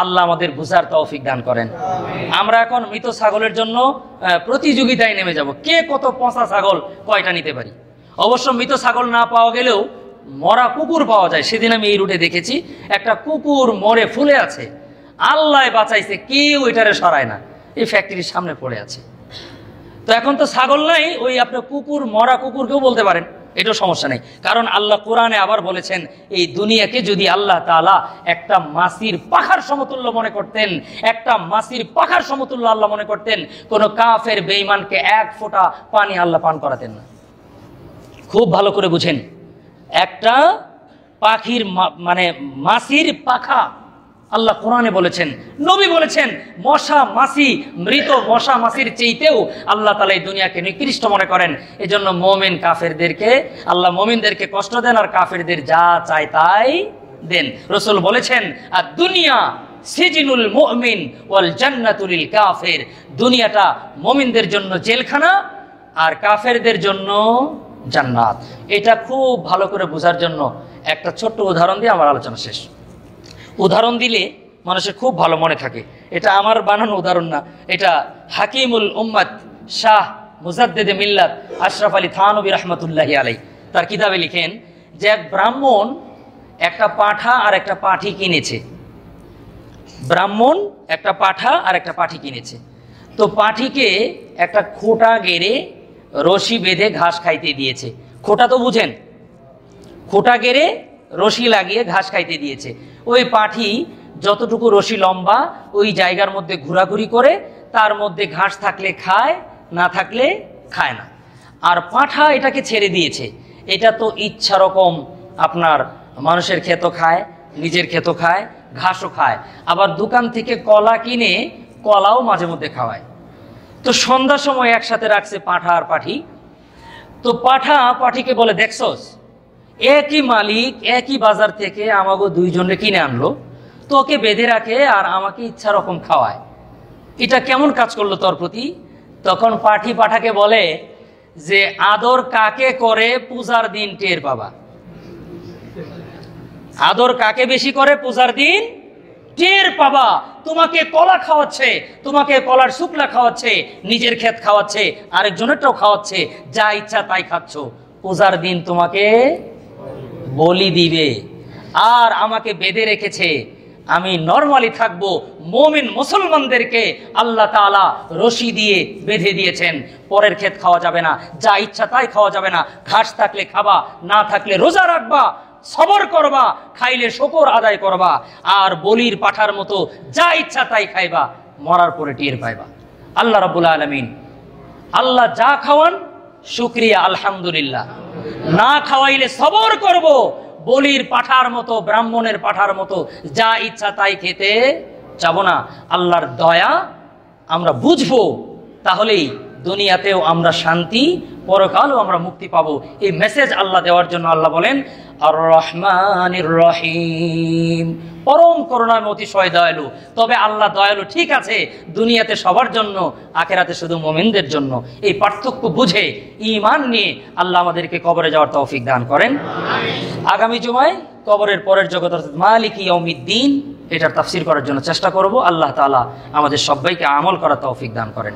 Speaker 1: আল্লাহ আমাদের বুঝার তৌফিক দান করেন। আমরা এখন মৃত ছাগলের জন্য প্রতিযোগিতায় নেমে যাব, কে কত পচা ছাগল কয়টা নিতে পারি। অবশ্য মৃত ছাগল না পাওয়া গেলেও মরা কুকুর পাওয়া যায়। সেদিন আমি এই রুটে দেখেছি একটা কুকুর মরে ফুলে আছে, আল্লাহ বাঁচাইছে, কেউ এটারে সরায় না, এই ফ্যাক্টরির সামনে পড়ে আছে। তো এখন তো ছাগল নাই, ওই আপনার কুকুর, মরা কুকুরকেও বলতে পারেন, এটাও সমস্যা নেই। কারণ আল্লাহ কোরআনে আবার বলেছেন, এই দুনিয়াকে যদি আল্লাহ তাআলা একটা মাছির পাখার সমতুল্য মনে করতেন, একটা মাছির পাখার সমতুল্য আল্লাহ মনে করতেন, কোন কাফের বেঈমানকে এক ফোঁটা পানি আল্লাহ পান করাতেন না। খুব ভালো করে বুঝেন, একটা পাখির মানে মাছির পাখা আল্লাহ কোরআনে বলেছেন, নবী বলেছেন, মশা মাছি, মৃত মশা মাছির চেয়েতেও আল্লাহ তাআলা এই দুনিয়াকে নিকৃষ্ট মনে করেন। এজন্য মুমিন কাফেরদেরকে আল্লাহ মুমিনদেরকে কষ্ট দেন, আর কাফেরদের যা চায় তাই দেন। রাসূল বলেছেন, আর দুনিয়া সিজনুল মুমিন ওয়াল জান্নাতু লিল কাফির, দুনিয়াটা মুমিনদের জন্য জেলখানা আর কাফেরদের জন্য জান্নাত। এটা খুব ভালো করে বোঝার জন্য একটা ছোট্ট উদাহরণ দিয়ে আমার আলোচনা শেষ। উদাহরণ দিলে মানুষের খুব ভালো মনে থাকে। এটা আমার বানানো উদাহরণ না, এটা হাকিমুল উম্মত শাহ মুজাদ্দেদে মিল্লাত আশরাফ আলী থানভী রহমতুল্লাহি আলাই তার কিতাবে লিখেন যে এক ব্রাহ্মণ একটা পাঁঠা আর একটা পাঠি কিনেছে। ব্রাহ্মণ একটা পাঁঠা আর একটা পাঠি কিনেছে। তো পাঠিকে একটা খোঁটা গেড়ে রশি বেঁধে ঘাস খাইতে দিয়েছে। খোঁটা তো বুঝেন, খোঁটা গেড়ে রশি লাগিয়ে ঘাস খাইতে দিয়েছে। ওই পাঠি যতটুকু রশি লম্বা ওই জায়গার মধ্যে ঘোরাঘুরি করে, তার মধ্যে ঘাস থাকলে খায়, না থাকলে খায় না। আর পাঁঠা এটাকে ছেড়ে দিয়েছে। এটা তো ইচ্ছা রকম আপনার মানুষের ক্ষেত খায়, নিজের ক্ষেত খায়, ঘাসও খায়, আবার দোকান থেকে কলা কিনে কলাও মাঝে মধ্যে খাওয়ায়। তো সন্ধ্যার সময় একসাথে রাখছে পাঁঠা আর পাঠি। তো পাঠা পাঠিকে বলে, দেখছস একই মালিক একই বাজার থেকে আমাকে দুইজনে কিনে আনলো, তোকে বেঁধে রাখে আর আমাকে ইচ্ছা রকম খাওয়ায়, এটা কেমন কাজ করলো তোর প্রতি? তখন পাঠি পাঠাকে বলে যে আদর কাকে করে পূজার দিন টের পাবা। আদর কাকে বেশি করে পূজার দিন টের পাবা। তোমাকে কলা খাওয়াচ্ছে, তোমাকে কলার শুকলা খাওয়াচ্ছে, নিজের ক্ষেত খাওয়াচ্ছে, আরেকজনেরটাও খাওয়াচ্ছে, যা ইচ্ছা তাই খাচ্ছ, পূজার দিন তোমাকে বলি দিবে। আর আমাকে বেঁধে রেখেছে, আমি নরমালি থাকবো। মুমিন মুসলমানদেরকে আল্লাহ তাআলা রশি দিয়ে বেঁধে দিয়েছেন, পরের ক্ষেত খাওয়া যাবে না, যা ইচ্ছা তাই খাওয়া যাবে না, ঘাস থাকলে খাবা, না থাকলে রোজা রাখবা, সবর করবা, খাইলে শুকর আদায় করবা, আর বলির পাঠার মতো যা ইচ্ছা তাই খাইবা, মরার পরে টের পাইবা। আল্লাহ রাব্বুল আলামিন আল্লাহ যা খাওয়ান শুকরিয়া আলহামদুলিল্লাহ, না খাওয়াইলে সবর করব, বলির পাঠার মতো ব্রাহ্মণের পাঠার মতো যা ইচ্ছা তাই খেতে যাব না। আল্লাহর দয়া আমরা বুঝবো, তাহলেই দুনিয়াতেও আমরা শান্তি, পরকালও আমরা মুক্তি পাবো। এই মেসেজ আল্লাহ দেওয়ার জন্য আল্লাহ বলেন আর রহমানির রহিম, পরম করুণাময় অতিশয় দয়ালু। তবে আল্লাহ দয়ালু ঠিক আছে দুনিয়াতে সবার জন্য, আখিরাতে শুধু মুমিনদের জন্য। এই পার্থক্য বুঝে ঈমান নিয়ে আল্লাহ আমাদেরকে কবরে যাওয়ার তৌফিক দান করেন। আগামী জুমায় কবরের পরের জগৎ অর্থাৎ মালিক ইয়াউমিদ্দিন এটার তাফসির করার জন্য চেষ্টা করব। আল্লাহ তাআলা আমাদের সবাইকে আমল করার তৌফিক দান করেন।